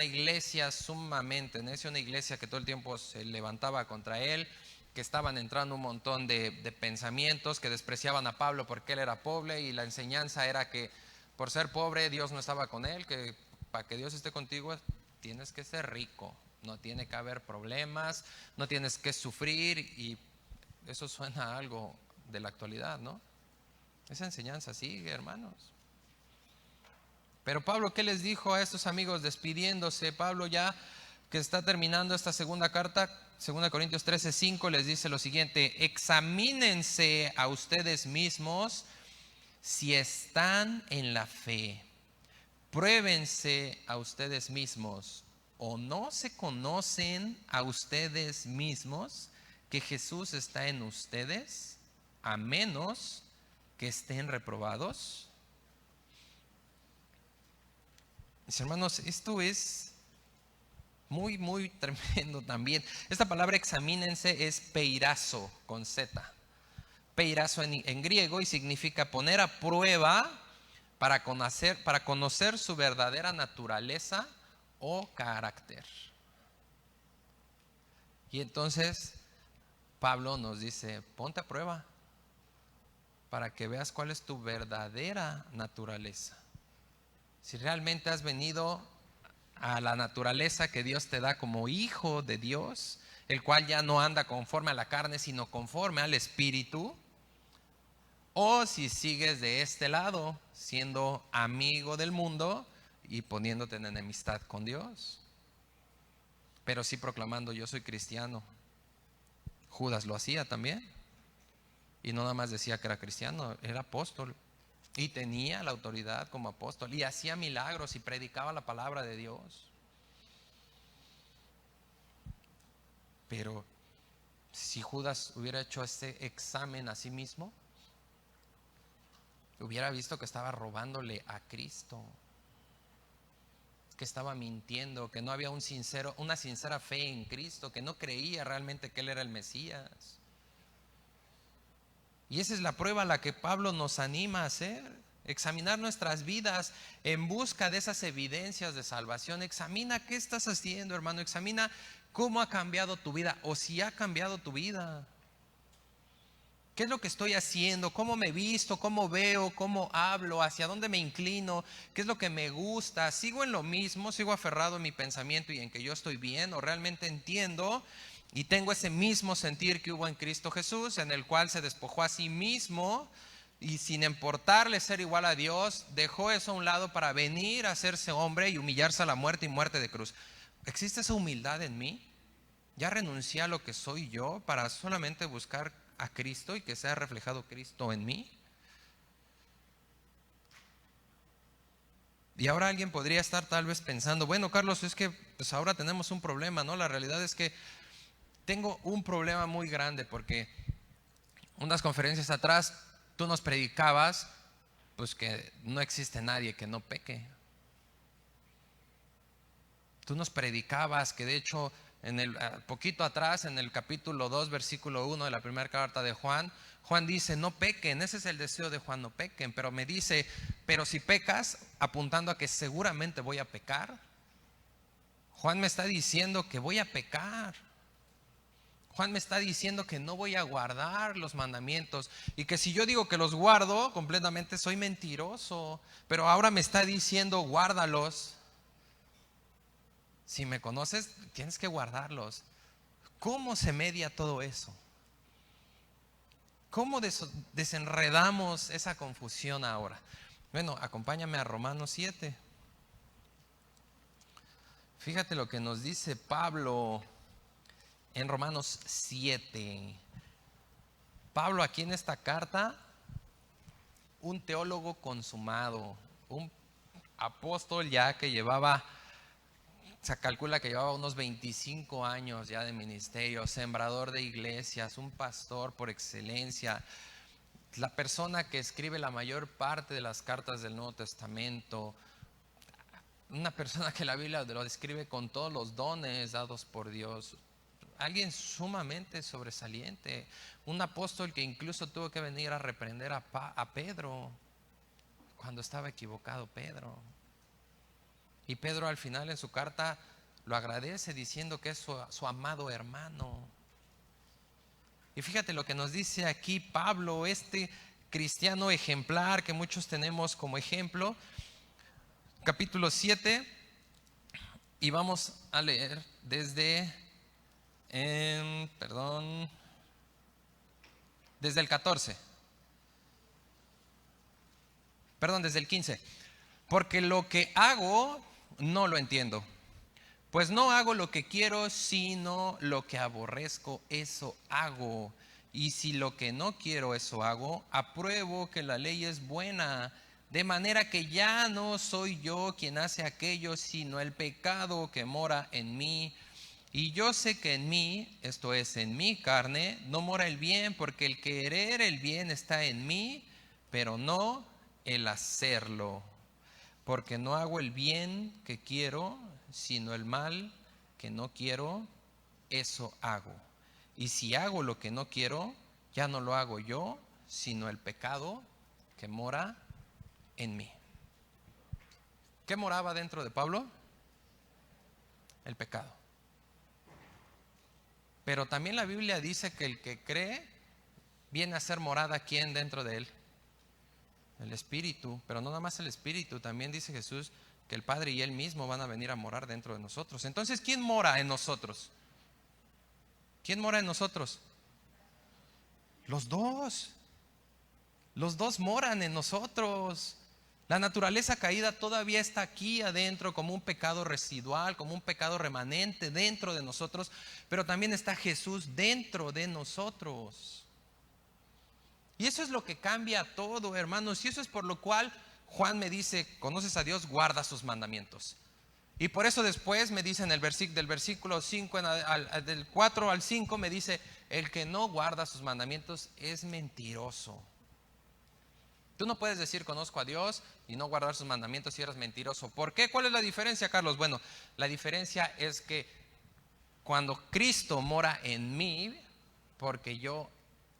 iglesia sumamente necia, una iglesia que todo el tiempo se levantaba contra él, que estaban entrando un montón de pensamientos, que despreciaban a Pablo porque él era pobre, y la enseñanza era que por ser pobre Dios no estaba con él, que para que Dios esté contigo tienes que ser rico, no tiene que haber problemas, no tienes que sufrir. Y eso suena a algo de la actualidad, ¿no? Esa enseñanza sigue, hermanos. Pero Pablo, ¿qué les dijo a estos amigos despidiéndose? Pablo, ya que está terminando esta segunda carta, 2 Corintios 13:5, les dice lo siguiente: examínense a ustedes mismos si están en la fe. Pruébense a ustedes mismos. ¿O no se conocen a ustedes mismos que Jesús está en ustedes, a menos que estén reprobados? Mis hermanos, esto es muy, muy tremendo también. Esta palabra examínense es peirazo con Z. Peirazo en griego, y significa poner a prueba para conocer su verdadera naturaleza o carácter. Y entonces Pablo nos dice: ponte a prueba para que veas cuál es tu verdadera naturaleza. Si realmente has venido a la naturaleza que Dios te da como hijo de Dios, el cual ya no anda conforme a la carne, sino conforme al Espíritu. O si sigues de este lado, siendo amigo del mundo y poniéndote en enemistad con Dios, pero sí proclamando: yo soy cristiano. Judas lo hacía también, y no nada más decía que era cristiano, era apóstol y tenía la autoridad como apóstol y hacía milagros y predicaba la palabra de Dios. Pero si Judas hubiera hecho este examen a sí mismo, hubiera visto que estaba robándole a Cristo, que estaba mintiendo, que no había una sincera fe en Cristo, que no creía realmente que Él era el Mesías. Y esa es la prueba a la que Pablo nos anima a hacer: examinar nuestras vidas en busca de esas evidencias de salvación. Examina qué estás haciendo, hermano. Examina cómo ha cambiado tu vida, o si ha cambiado tu vida. ¿Qué es lo que estoy haciendo? ¿Cómo me visto? ¿Cómo veo? ¿Cómo hablo? ¿Hacia dónde me inclino? ¿Qué es lo que me gusta? ¿Sigo en lo mismo? ¿Sigo aferrado en mi pensamiento y en que yo estoy bien? ¿O realmente entiendo y tengo ese mismo sentir que hubo en Cristo Jesús, en el cual se despojó a sí mismo y, sin importarle ser igual a Dios, dejó eso a un lado para venir a hacerse hombre y humillarse a la muerte y muerte de cruz? ¿Existe esa humildad en mí? ¿Ya renuncié a lo que soy yo para solamente buscar a Cristo y que sea reflejado Cristo en mí? Y ahora alguien podría estar tal vez pensando: bueno, Carlos, es que pues ahora tenemos un problema, ¿no? La realidad es que tengo un problema muy grande, porque unas conferencias atrás tú nos predicabas pues que no existe nadie que no peque. Tú nos predicabas que, de hecho, poquito atrás, en el capítulo 2, versículo 1 de la primera carta de Juan, Juan dice: no pequen. Ese es el deseo de Juan: no pequen. Pero me dice: pero si pecas, apuntando a que seguramente voy a pecar. Juan me está diciendo que voy a pecar. Juan me está diciendo que no voy a guardar los mandamientos y que si yo digo que los guardo completamente soy mentiroso, pero ahora me está diciendo guárdalos. Si me conoces, tienes que guardarlos. ¿Cómo se media todo eso? ¿Cómo desenredamos esa confusión ahora? Bueno, acompáñame a Romanos 7. Fíjate lo que nos dice Pablo en Romanos 7. Pablo aquí en esta carta, un teólogo consumado, un apóstol ya que se calcula que llevaba unos 25 años ya de ministerio, sembrador de iglesias, un pastor por excelencia, la persona que escribe la mayor parte de las cartas del Nuevo Testamento, una persona que la Biblia lo describe con todos los dones dados por Dios, alguien sumamente sobresaliente, un apóstol que incluso tuvo que venir a reprender a Pedro cuando estaba equivocado Pedro. Y Pedro al final en su carta lo agradece diciendo que es su amado hermano. Y fíjate lo que nos dice aquí Pablo, este cristiano ejemplar que muchos tenemos como ejemplo, capítulo 7, y vamos a leer desde el 14. Desde el 15. Porque lo que hago no lo entiendo. Pues no hago lo que quiero, sino lo que aborrezco, eso hago. Y si lo que no quiero, eso hago, apruebo que la ley es buena. De manera que ya no soy yo quien hace aquello, sino el pecado que mora en mí. Y yo sé que en mí, esto es, en mi carne, no mora el bien, porque el querer el bien está en mí, pero no el hacerlo. Porque no hago el bien que quiero, sino el mal que no quiero, eso hago. Y si hago lo que no quiero, ya no lo hago yo, sino el pecado que mora en mí. ¿Qué moraba dentro de Pablo? El pecado. Pero también la Biblia dice que el que cree viene a ser morada, ¿quién dentro de él? El Espíritu. Pero no nada más el Espíritu, también dice Jesús que el Padre y Él mismo van a venir a morar dentro de nosotros. Entonces, ¿quién mora en nosotros? ¿Quién mora en nosotros? Los dos. Los dos moran en nosotros. La naturaleza caída todavía está aquí adentro como un pecado residual, como un pecado remanente dentro de nosotros, pero también está Jesús dentro de nosotros. Y eso es lo que cambia todo, hermanos, y eso es por lo cual Juan me dice, conoces a Dios, guarda sus mandamientos. Y por eso después me dice en el del versículo 5, del 4 al 5, me dice, el que no guarda sus mandamientos es mentiroso. Tú no puedes decir conozco a Dios y no guardar sus mandamientos si eres mentiroso. ¿Por qué? ¿Cuál es la diferencia, Carlos? Bueno, la diferencia es que cuando Cristo mora en mí, porque yo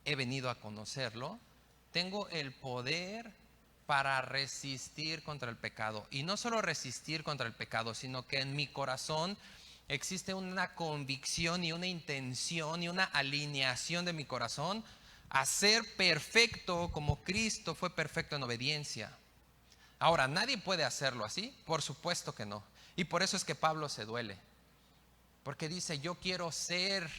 he venido a conocerlo, tengo el poder para resistir contra el pecado. Y no solo resistir contra el pecado, sino que en mi corazón existe una convicción y una intención y una alineación de mi corazón a ser perfecto como Cristo fue perfecto en obediencia. Ahora, ¿nadie puede hacerlo así? Por supuesto que no. Y por eso es que Pablo se duele. Porque dice, yo quiero ser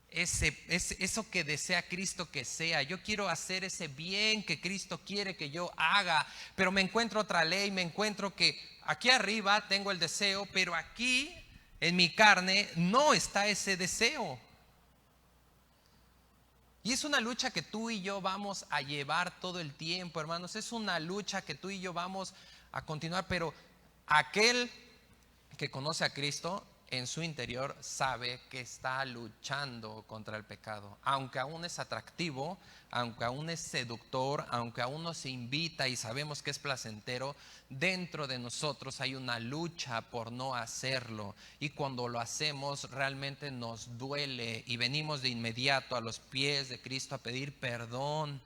eso que desea Cristo que sea. Yo quiero hacer ese bien que Cristo quiere que yo haga. Pero me encuentro otra ley, me encuentro que aquí arriba tengo el deseo, pero aquí en mi carne no está ese deseo. Y es una lucha que tú y yo vamos a llevar todo el tiempo, hermanos. Es una lucha que tú y yo vamos a continuar. Pero aquel que conoce a Cristo en su interior sabe que está luchando contra el pecado. Aunque aún es atractivo, aunque aún es seductor, aunque aún nos invita y sabemos que es placentero, dentro de nosotros hay una lucha por no hacerlo. Y cuando lo hacemos realmente nos duele y venimos de inmediato a los pies de Cristo a pedir perdón.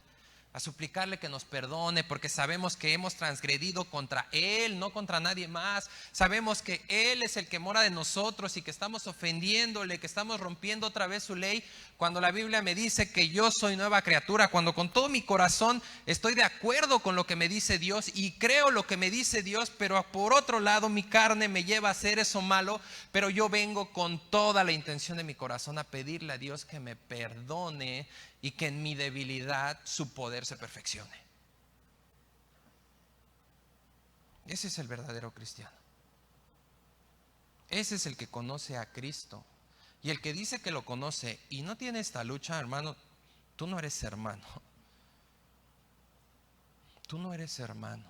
a suplicarle que nos perdone, porque sabemos que hemos transgredido contra Él, no contra nadie más. Sabemos que Él es el que mora de nosotros y que estamos ofendiéndole, que estamos rompiendo otra vez su ley, cuando la Biblia me dice que yo soy nueva criatura, cuando con todo mi corazón estoy de acuerdo con lo que me dice Dios y creo lo que me dice Dios, pero por otro lado mi carne me lleva a hacer eso malo, pero yo vengo con toda la intención de mi corazón a pedirle a Dios que me perdone y que en mi debilidad su poder se perfeccione. Ese es el verdadero cristiano. Ese es el que conoce a Cristo. Y el que dice que lo conoce y no tiene esta lucha, hermano, tú no eres hermano. Tú no eres hermano.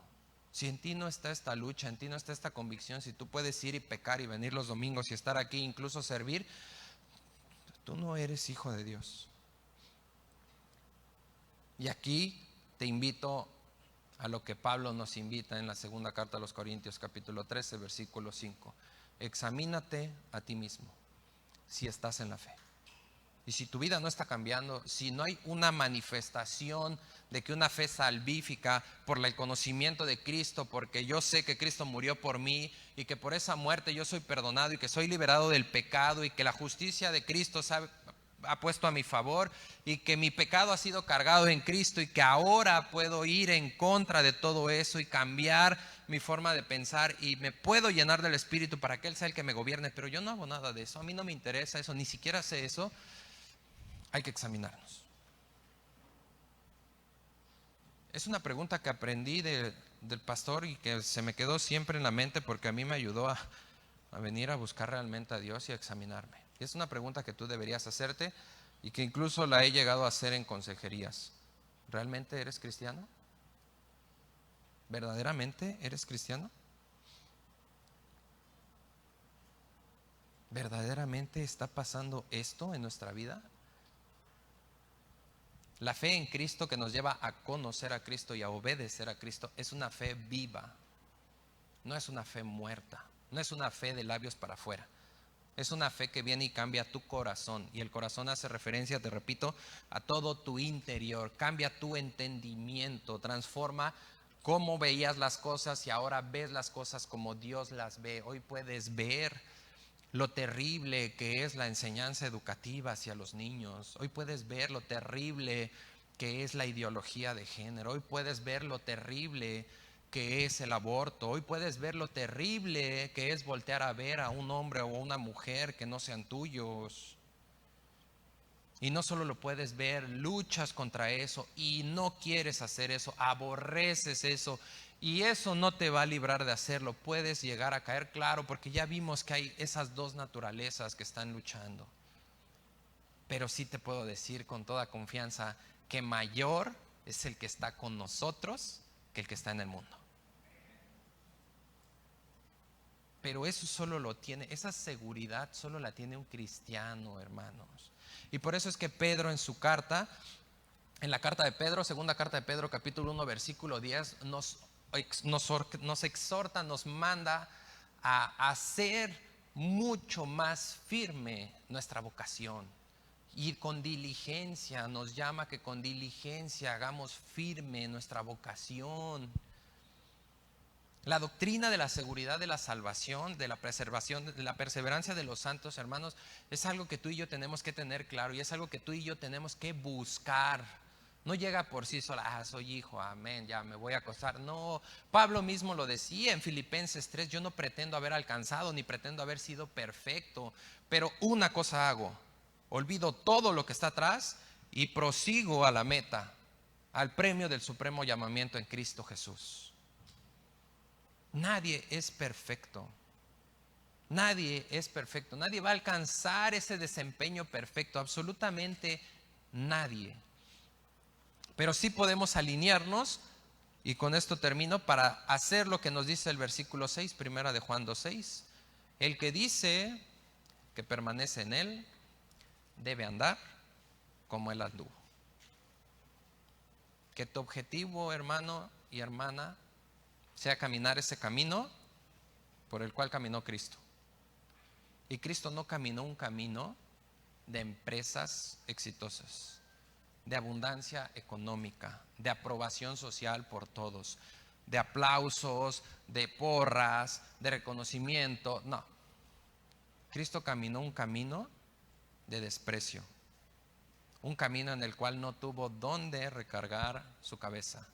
Si en ti no está esta lucha, en ti no está esta convicción, si tú puedes ir y pecar y venir los domingos y estar aquí, incluso servir, tú no eres hijo de Dios. Y aquí te invito a lo que Pablo nos invita en la segunda carta a los Corintios, capítulo 13, versículo 5. Examínate a ti mismo si estás en la fe. Y si tu vida no está cambiando, si no hay una manifestación de que una fe salvífica por el conocimiento de Cristo, porque yo sé que Cristo murió por mí y que por esa muerte yo soy perdonado y que soy liberado del pecado y que la justicia de Cristo ha puesto a mi favor y que mi pecado ha sido cargado en Cristo y que ahora puedo ir en contra de todo eso y cambiar mi forma de pensar y me puedo llenar del Espíritu para que Él sea el que me gobierne, pero yo no hago nada de eso, a mí no me interesa eso, ni siquiera sé eso. Hay que examinarnos. Es una pregunta que aprendí del pastor y que se me quedó siempre en la mente porque a mí me ayudó a venir a buscar realmente a Dios y a examinarme. Y es una pregunta que tú deberías hacerte y que incluso la he llegado a hacer en consejerías. ¿Realmente eres cristiano? ¿Verdaderamente eres cristiano? ¿Verdaderamente está pasando esto en nuestra vida? La fe en Cristo que nos lleva a conocer a Cristo y a obedecer a Cristo es una fe viva, no es una fe muerta, no es una fe de labios para afuera. Es una fe que viene y cambia tu corazón. Y el corazón hace referencia, te repito, a todo tu interior. Cambia tu entendimiento, transforma cómo veías las cosas y ahora ves las cosas como Dios las ve. Hoy puedes ver lo terrible que es la enseñanza educativa hacia los niños. Hoy puedes ver lo terrible que es la ideología de género. Hoy puedes ver lo terrible que es el aborto. Hoy puedes ver lo terrible que es voltear a ver a un hombre o a una mujer que no sean tuyos. Y no solo lo puedes ver, luchas contra eso y no quieres hacer eso, aborreces eso. Y eso no te va a librar de hacerlo. Puedes llegar a caer, claro, porque ya vimos que hay esas dos naturalezas que están luchando. Pero sí te puedo decir con toda confianza que mayor es el que está con nosotros que el que está en el mundo. Pero eso solo lo tiene, esa seguridad solo la tiene un cristiano, hermanos. Y por eso es que Pedro en su carta, en la carta de Pedro, segunda carta de Pedro, capítulo 1, versículo 10, nos exhorta, nos manda a hacer mucho más firme nuestra vocación. Y con diligencia, nos llama que con diligencia hagamos firme nuestra vocación. La doctrina de la seguridad de la salvación, de la preservación, de la perseverancia de los santos, hermanos, es algo que tú y yo tenemos que tener claro y es algo que tú y yo tenemos que buscar. No llega por sí sola, soy hijo, amén, ya me voy a acostar. No, Pablo mismo lo decía en Filipenses 3, yo no pretendo haber alcanzado ni pretendo haber sido perfecto, pero una cosa hago, olvido todo lo que está atrás y prosigo a la meta, al premio del supremo llamamiento en Cristo Jesús. Nadie es perfecto. Nadie es perfecto. Nadie va a alcanzar ese desempeño perfecto. Absolutamente nadie. Pero sí podemos alinearnos, y con esto termino, para hacer lo que nos dice el versículo 6, primera de Juan 2:6. El que dice que permanece en él debe andar como él anduvo. Que tu objetivo, hermano y hermana, sea caminar ese camino por el cual caminó Cristo. Y Cristo no caminó un camino de empresas exitosas. de abundancia económica, de aprobación social por todos, de aplausos, de porras, de reconocimiento. No, Cristo caminó un camino de desprecio, un camino en el cual no tuvo dónde recargar su cabeza,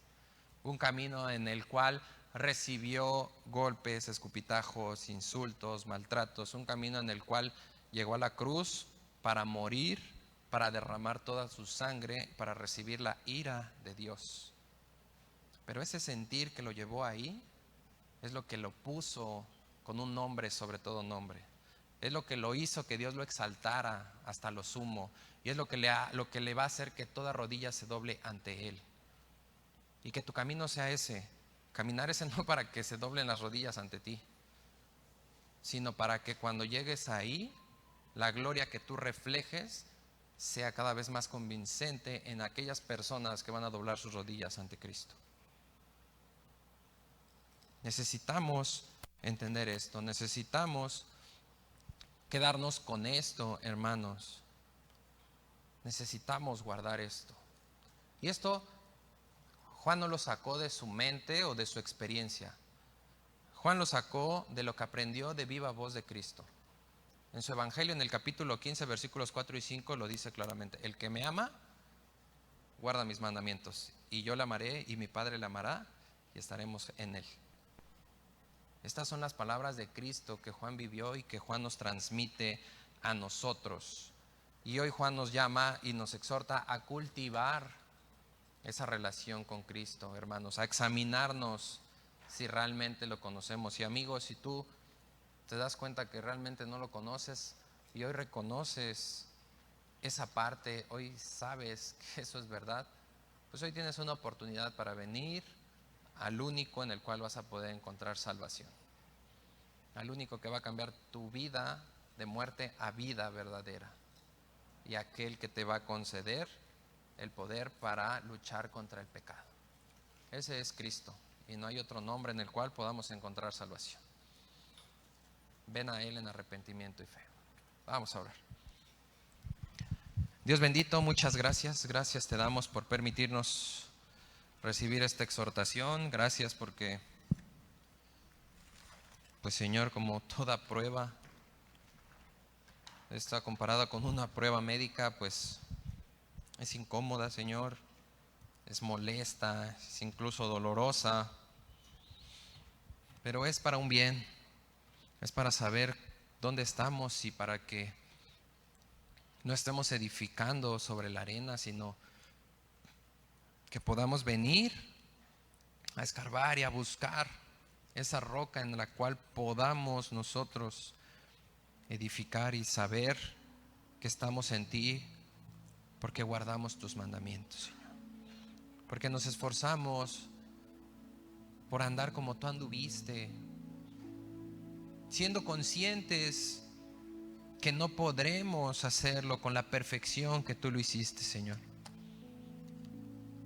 un camino en el cual recibió golpes, escupitajos, insultos, maltratos, un camino en el cual llegó a la cruz para morir, para derramar toda su sangre, para recibir la ira de Dios. Pero ese sentir que lo llevó ahí es lo que lo puso con un nombre sobre todo nombre. Es lo que lo hizo que Dios lo exaltara hasta lo sumo. Y es lo que le va a hacer que toda rodilla se doble ante Él. Y que tu camino sea ese. Caminar ese no para que se doblen las rodillas ante ti, sino para que cuando llegues ahí, la gloria que tú reflejes sea cada vez más convincente en aquellas personas que van a doblar sus rodillas ante Cristo. Necesitamos entender esto, necesitamos quedarnos con esto, hermanos. Necesitamos guardar esto. Y esto Juan no lo sacó de su mente o de su experiencia. Juan lo sacó de lo que aprendió de viva voz de Cristo. En su evangelio, en el capítulo 15, versículos 4 y 5, lo dice claramente: el que me ama, guarda mis mandamientos, y yo le amaré, y mi Padre le amará, y estaremos en él. Estas son las palabras de Cristo que Juan vivió y que Juan nos transmite a nosotros. Y hoy Juan nos llama y nos exhorta a cultivar esa relación con Cristo, hermanos, a examinarnos si realmente lo conocemos. Y amigos, si tú te das cuenta que realmente no lo conoces y hoy reconoces esa parte, hoy sabes que eso es verdad, pues hoy tienes una oportunidad para venir al único en el cual vas a poder encontrar salvación, al único que va a cambiar tu vida de muerte a vida verdadera, y aquel que te va a conceder el poder para luchar contra el pecado. Ese es Cristo, y no hay otro nombre en el cual podamos encontrar salvación. Ven a Él en arrepentimiento y fe. Vamos a orar. Dios bendito, muchas gracias. Gracias te damos por permitirnos recibir esta exhortación. Gracias porque, pues Señor, como toda prueba está comparada con una prueba médica, pues es incómoda, Señor, es molesta, es incluso dolorosa, pero es para un bien, es para saber dónde estamos y para que no estemos edificando sobre la arena, sino que podamos venir a escarbar y a buscar esa roca en la cual podamos nosotros edificar y saber que estamos en ti, porque guardamos tus mandamientos, Señor, porque nos esforzamos por andar como tú anduviste, siendo conscientes que no podremos hacerlo con la perfección que tú lo hiciste, Señor,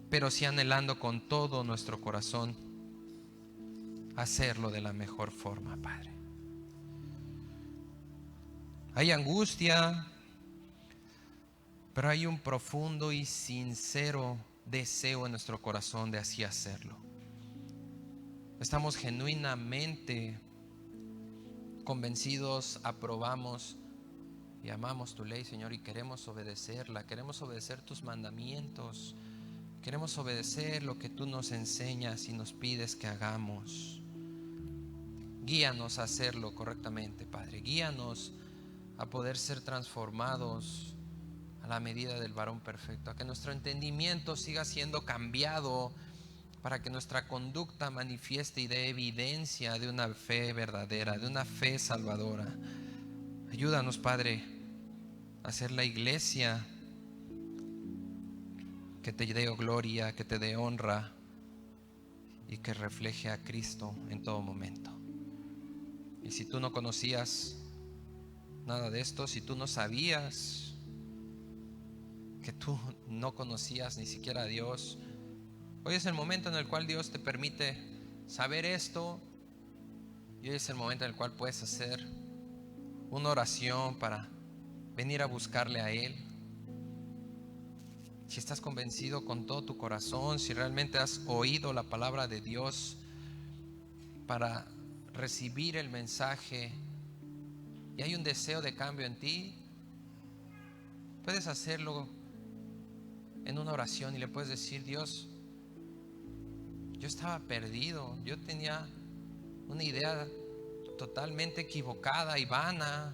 pero sí anhelando con todo nuestro corazón hacerlo de la mejor forma, Padre. Hay angustia, pero hay un profundo y sincero deseo en nuestro corazón de así hacerlo. Estamos genuinamente convencidos, aprobamos y amamos tu ley, Señor, y queremos obedecerla, queremos obedecer tus mandamientos, queremos obedecer lo que tú nos enseñas y nos pides que hagamos. Guíanos a hacerlo correctamente, Padre. Guíanos a poder ser transformados a la medida del varón perfecto, a que nuestro entendimiento siga siendo cambiado para que nuestra conducta manifieste y dé evidencia de una fe verdadera, de una fe salvadora. Ayúdanos, Padre, a ser la iglesia que te dé gloria, que te dé honra y que refleje a Cristo en todo momento. Y si tú no conocías nada de esto, si tú no sabías que tú no conocías ni siquiera a Dios, hoy es el momento en el cual Dios te permite saber esto, y hoy es el momento en el cual puedes hacer una oración para venir a buscarle a Él, si estás convencido con todo tu corazón, si realmente has oído la palabra de Dios para recibir el mensaje y hay un deseo de cambio en ti, puedes hacerlo en una oración y le puedes decir: Dios, yo estaba perdido, yo tenía una idea totalmente equivocada y vana,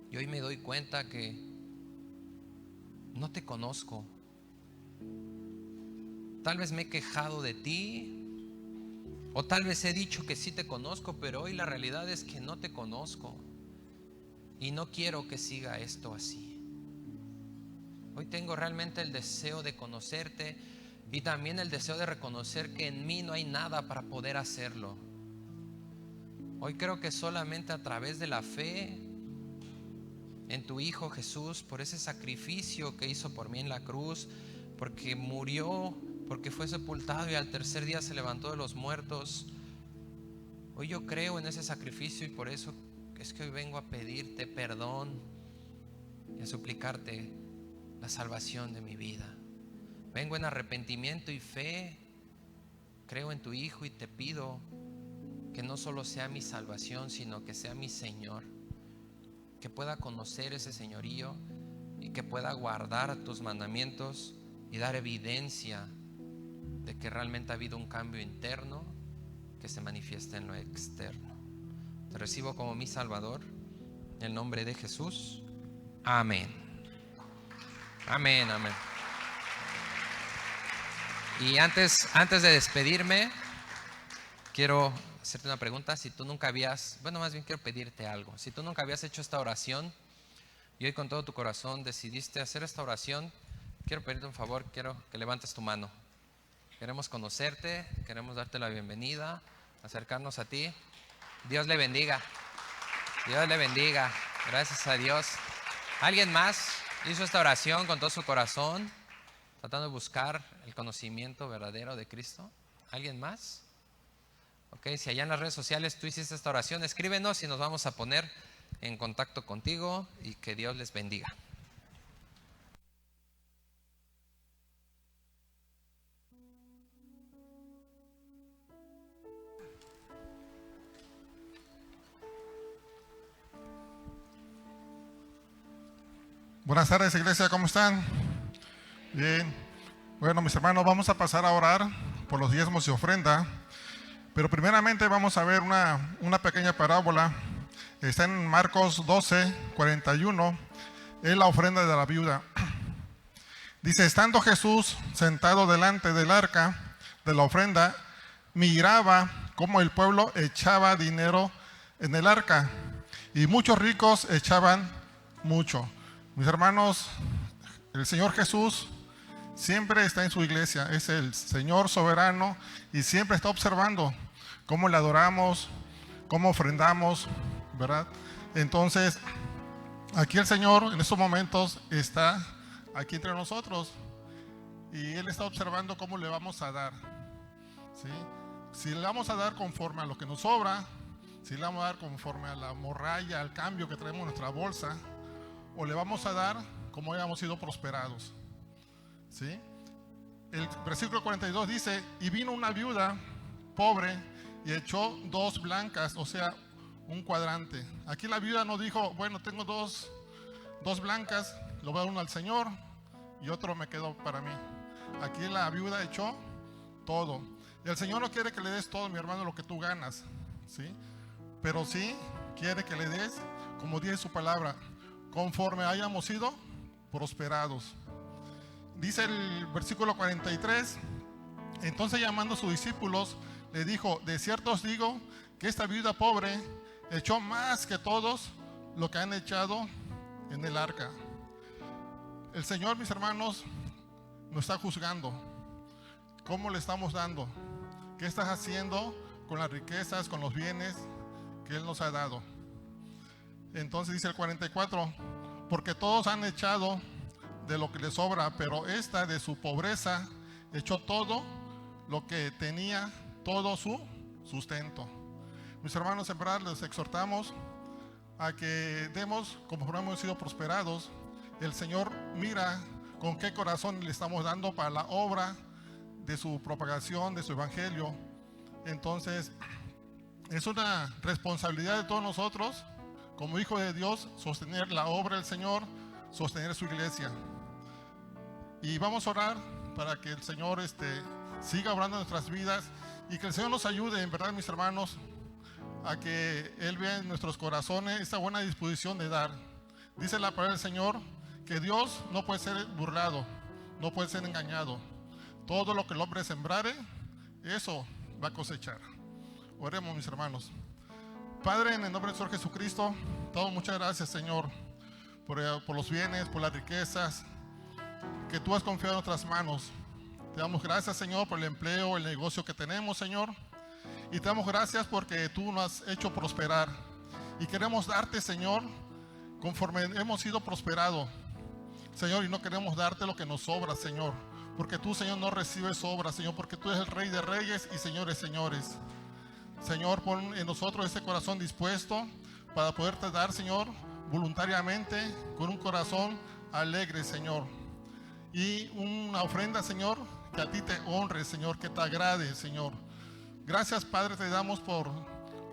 y hoy me doy cuenta que no te conozco. Tal vez me he quejado de ti, o tal vez he dicho que sí te conozco, pero hoy la realidad es que no te conozco y no quiero que siga esto así. Hoy tengo realmente el deseo de conocerte y también el deseo de reconocer que en mí no hay nada para poder hacerlo. Hoy creo que solamente a través de la fe en tu Hijo Jesús, por ese sacrificio que hizo por mí en la cruz, porque murió, porque fue sepultado y al tercer día se levantó de los muertos. Hoy yo creo en ese sacrificio y por eso es que hoy vengo a pedirte perdón y a suplicarte la salvación de mi vida. Vengo en arrepentimiento y fe, creo en tu Hijo y te pido que no solo sea mi salvación, sino que sea mi Señor, que pueda conocer ese señorío y que pueda guardar tus mandamientos y dar evidencia de que realmente ha habido un cambio interno que se manifiesta en lo externo. Te recibo como mi Salvador, en el nombre de Jesús. Amén. Amén, amén. Y antes de despedirme, quiero hacerte una pregunta. Si tú nunca habías, más bien quiero pedirte algo. Si tú nunca habías hecho esta oración y hoy con todo tu corazón decidiste hacer esta oración, quiero pedirte un favor, quiero que levantes tu mano. Queremos conocerte, queremos darte la bienvenida, acercarnos a ti. Dios le bendiga. Dios le bendiga. Gracias a Dios. ¿Alguien más hizo esta oración con todo su corazón, tratando de buscar el conocimiento verdadero de Cristo? ¿Alguien más? Ok, si allá en las redes sociales tú hiciste esta oración, escríbenos y nos vamos a poner en contacto contigo y que Dios les bendiga. Buenas tardes, iglesia, ¿cómo están? Bien. Bueno, mis hermanos, vamos a pasar a orar por los diezmos y ofrenda, pero primeramente vamos a ver una pequeña parábola. Está en Marcos 12, 41, es la ofrenda de la viuda. Dice: estando Jesús sentado delante del arca de la ofrenda, miraba cómo el pueblo echaba dinero en el arca, y muchos ricos echaban mucho. Mis hermanos, el Señor Jesús siempre está en su iglesia, es el Señor soberano y siempre está observando cómo le adoramos, cómo ofrendamos, ¿verdad? Entonces, aquí el Señor en estos momentos está aquí entre nosotros y Él está observando cómo le vamos a dar, ¿sí? Si le vamos a dar conforme a lo que nos sobra, si le vamos a dar conforme a la morralla, al cambio que traemos en nuestra bolsa, o le vamos a dar como hayamos sido prosperados, ¿sí? El versículo 42 dice: y vino una viuda pobre y echó 2 blancas, o sea, un cuadrante. Aquí la viuda no dijo: bueno, tengo dos blancas, lo voy a dar uno al Señor y otro me quedó para mí. Aquí la viuda echó todo. El Señor no quiere que le des todo, mi hermano, lo que tú ganas, ¿sí? Pero sí quiere que le des, como dice su palabra, conforme hayamos sido prosperados. Dice el versículo 43: entonces llamando a sus discípulos le dijo: de cierto os digo que esta viuda pobre echó más que todos lo que han echado en el arca. El Señor, mis hermanos, nos está juzgando. ¿Cómo le estamos dando? ¿Qué estás haciendo con las riquezas, con los bienes que Él nos ha dado? Entonces dice el 44: porque todos han echado de lo que les sobra, pero esta de su pobreza echó todo lo que tenía, todo su sustento. Mis hermanos, en verdad les exhortamos a que demos conforme hemos sido prosperados. El Señor mira con qué corazón le estamos dando para la obra de su propagación, de su evangelio. Entonces, es una responsabilidad de todos nosotros, como hijos de Dios, sostener la obra del Señor, sostener su iglesia. Y vamos a orar para que el Señor siga obrando en nuestras vidas y que el Señor nos ayude, en verdad, mis hermanos, a que Él vea en nuestros corazones esa buena disposición de dar. Dice la palabra del Señor que Dios no puede ser burlado, no puede ser engañado. Todo lo que el hombre sembrare, eso va a cosechar. Oremos, mis hermanos. Padre, en el nombre del Señor Jesucristo, te damos muchas gracias, Señor, por los bienes, por las riquezas que tú has confiado en nuestras manos. Te damos gracias, Señor, por el empleo, el negocio que tenemos, Señor. Y te damos gracias porque tú nos has hecho prosperar. Y queremos darte, Señor, conforme hemos sido prosperados, Señor, y no queremos darte lo que nos sobra, Señor. Porque tú, Señor, no recibes sobra, Señor, porque tú eres el Rey de Reyes y Señores, Señores. Señor, pon en nosotros ese corazón dispuesto para poderte dar, Señor, voluntariamente, con un corazón alegre, Señor. Y una ofrenda, Señor, que a ti te honre, Señor, que te agrade, Señor. Gracias, Padre, te damos por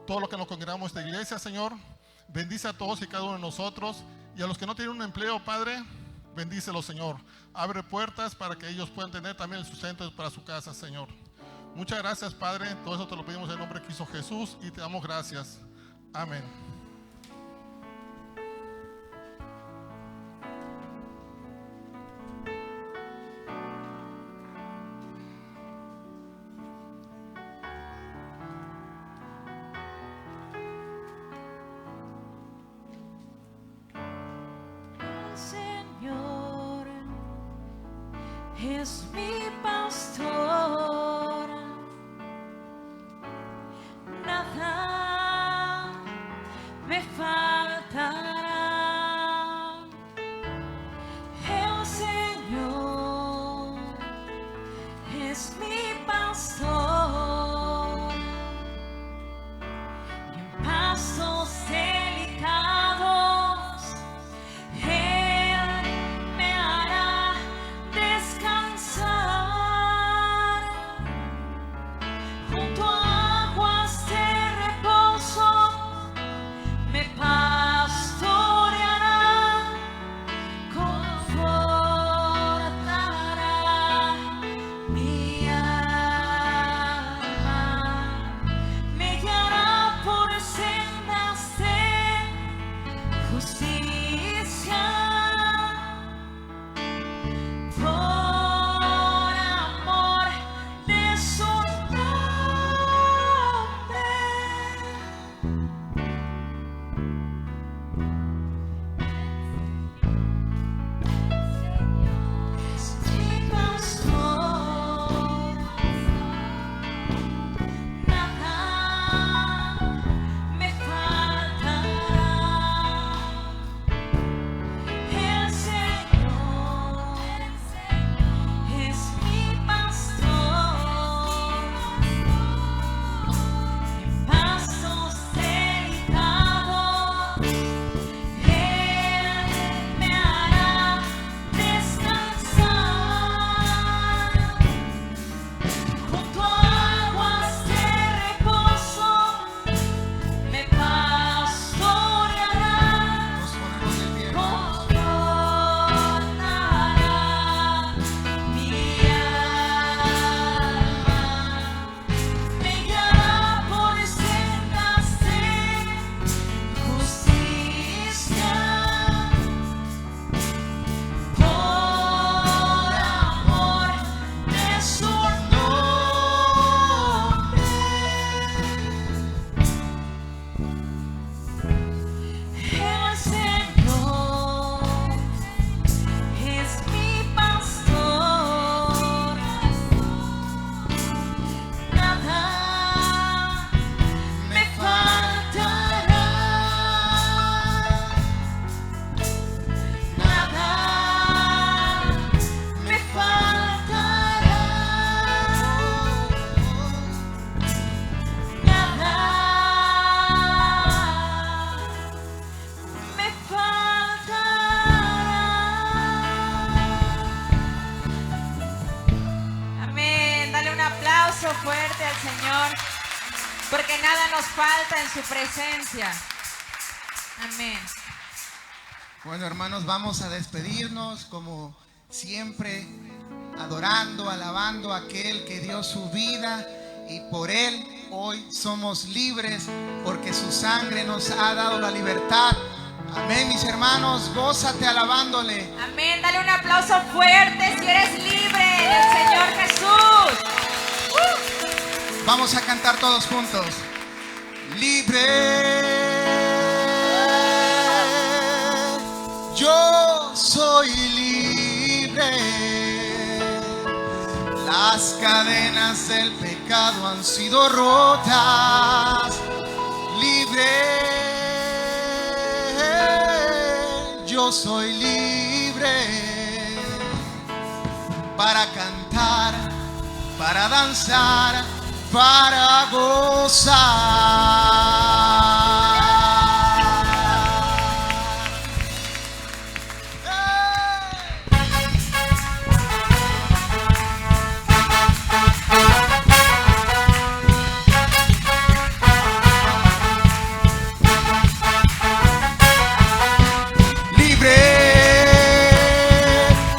todo lo que nos congregamos de esta iglesia, Señor. Bendice a todos y cada uno de nosotros. Y a los que no tienen un empleo, Padre, bendícelos, Señor. Abre puertas para que ellos puedan tener también el sustento para su casa, Señor. Muchas gracias, Padre. Todo eso te lo pedimos en el nombre que hizo Jesús y te damos gracias. Amén. Señor es mi pastor, nada me faltará. El Señor es mi pastor, y en pastos delicados Él me hará descansar junto a aguas de reposo, me pastoreará, confortará mi alma, me guiará por sendas de justicia, por amor de su nombre. Es mi pastor, nada me faltará. El Señor es mi pastor, en pastos delicados alta en su presencia. Amén. Bueno, hermanos, vamos a despedirnos como siempre, adorando, alabando a aquel que dio su vida y por él hoy somos libres porque su sangre nos ha dado la libertad. Amén, mis hermanos, gózate alabándole. Amén. Dale un aplauso fuerte si eres libre del Señor Jesús. Vamos a cantar todos juntos. Libre, yo soy libre. Las cadenas del pecado han sido rotas. Libre, yo soy libre para cantar, para danzar, para gozar.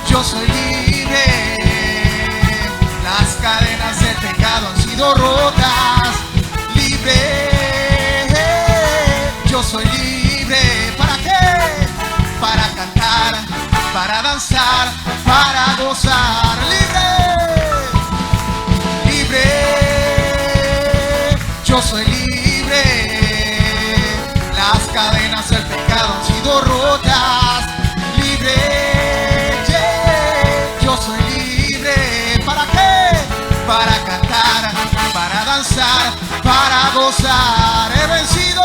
Yo soy libre, las cadenas del pecado han sido rotas. Libre, yo soy libre. ¿Para qué? Para cantar, para danzar, para gozar. Libre, libre, yo soy libre. Las cadenas del pecado han sido rotas. Libre, yo soy libre. ¿Para qué? Para cantar, para danzar, para gozar. He vencido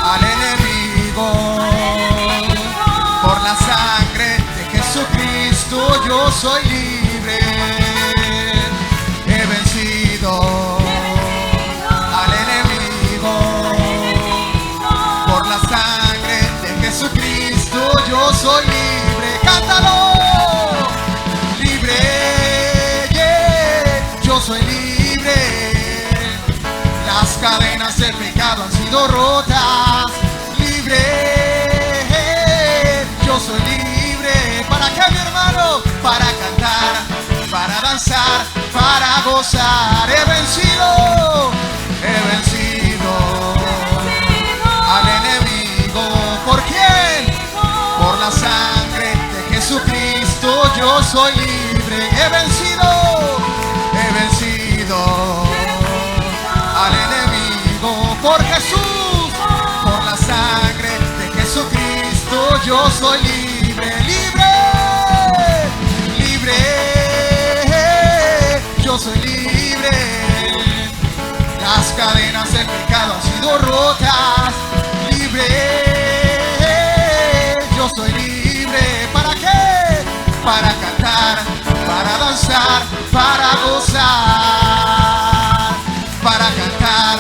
al enemigo. Por la sangre de Jesucristo yo soy libre. He vencido al enemigo. Por la sangre de Jesucristo yo soy libre. ¡Cántalo! Libre, yo soy libre. Las cadenas del pecado han sido rotas. Libre, yo soy libre. ¿Para qué, mi hermano? Para cantar, para danzar, para gozar. He vencido al enemigo. ¿Por quién? Por la sangre de Jesucristo yo soy libre. He vencido al enemigo. Por Jesús, por la sangre de Jesucristo yo soy libre. Libre, yo soy libre. Las cadenas del pecado han sido rotas. Libre, yo soy libre. ¿Para qué? Para cantar, para danzar, para gozar. Para cantar,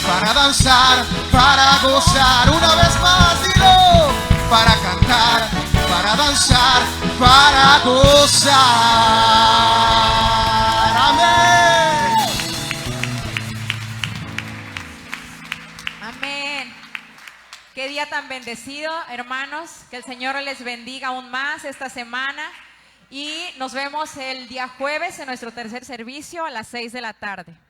para danzar, para gozar. Una vez más, dilo. Para cantar, para danzar, para gozar. Amén. Amén. Qué día tan bendecido, hermanos. Que el Señor les bendiga aún más esta semana. Y nos vemos el día jueves en nuestro tercer servicio a las 6 de la tarde.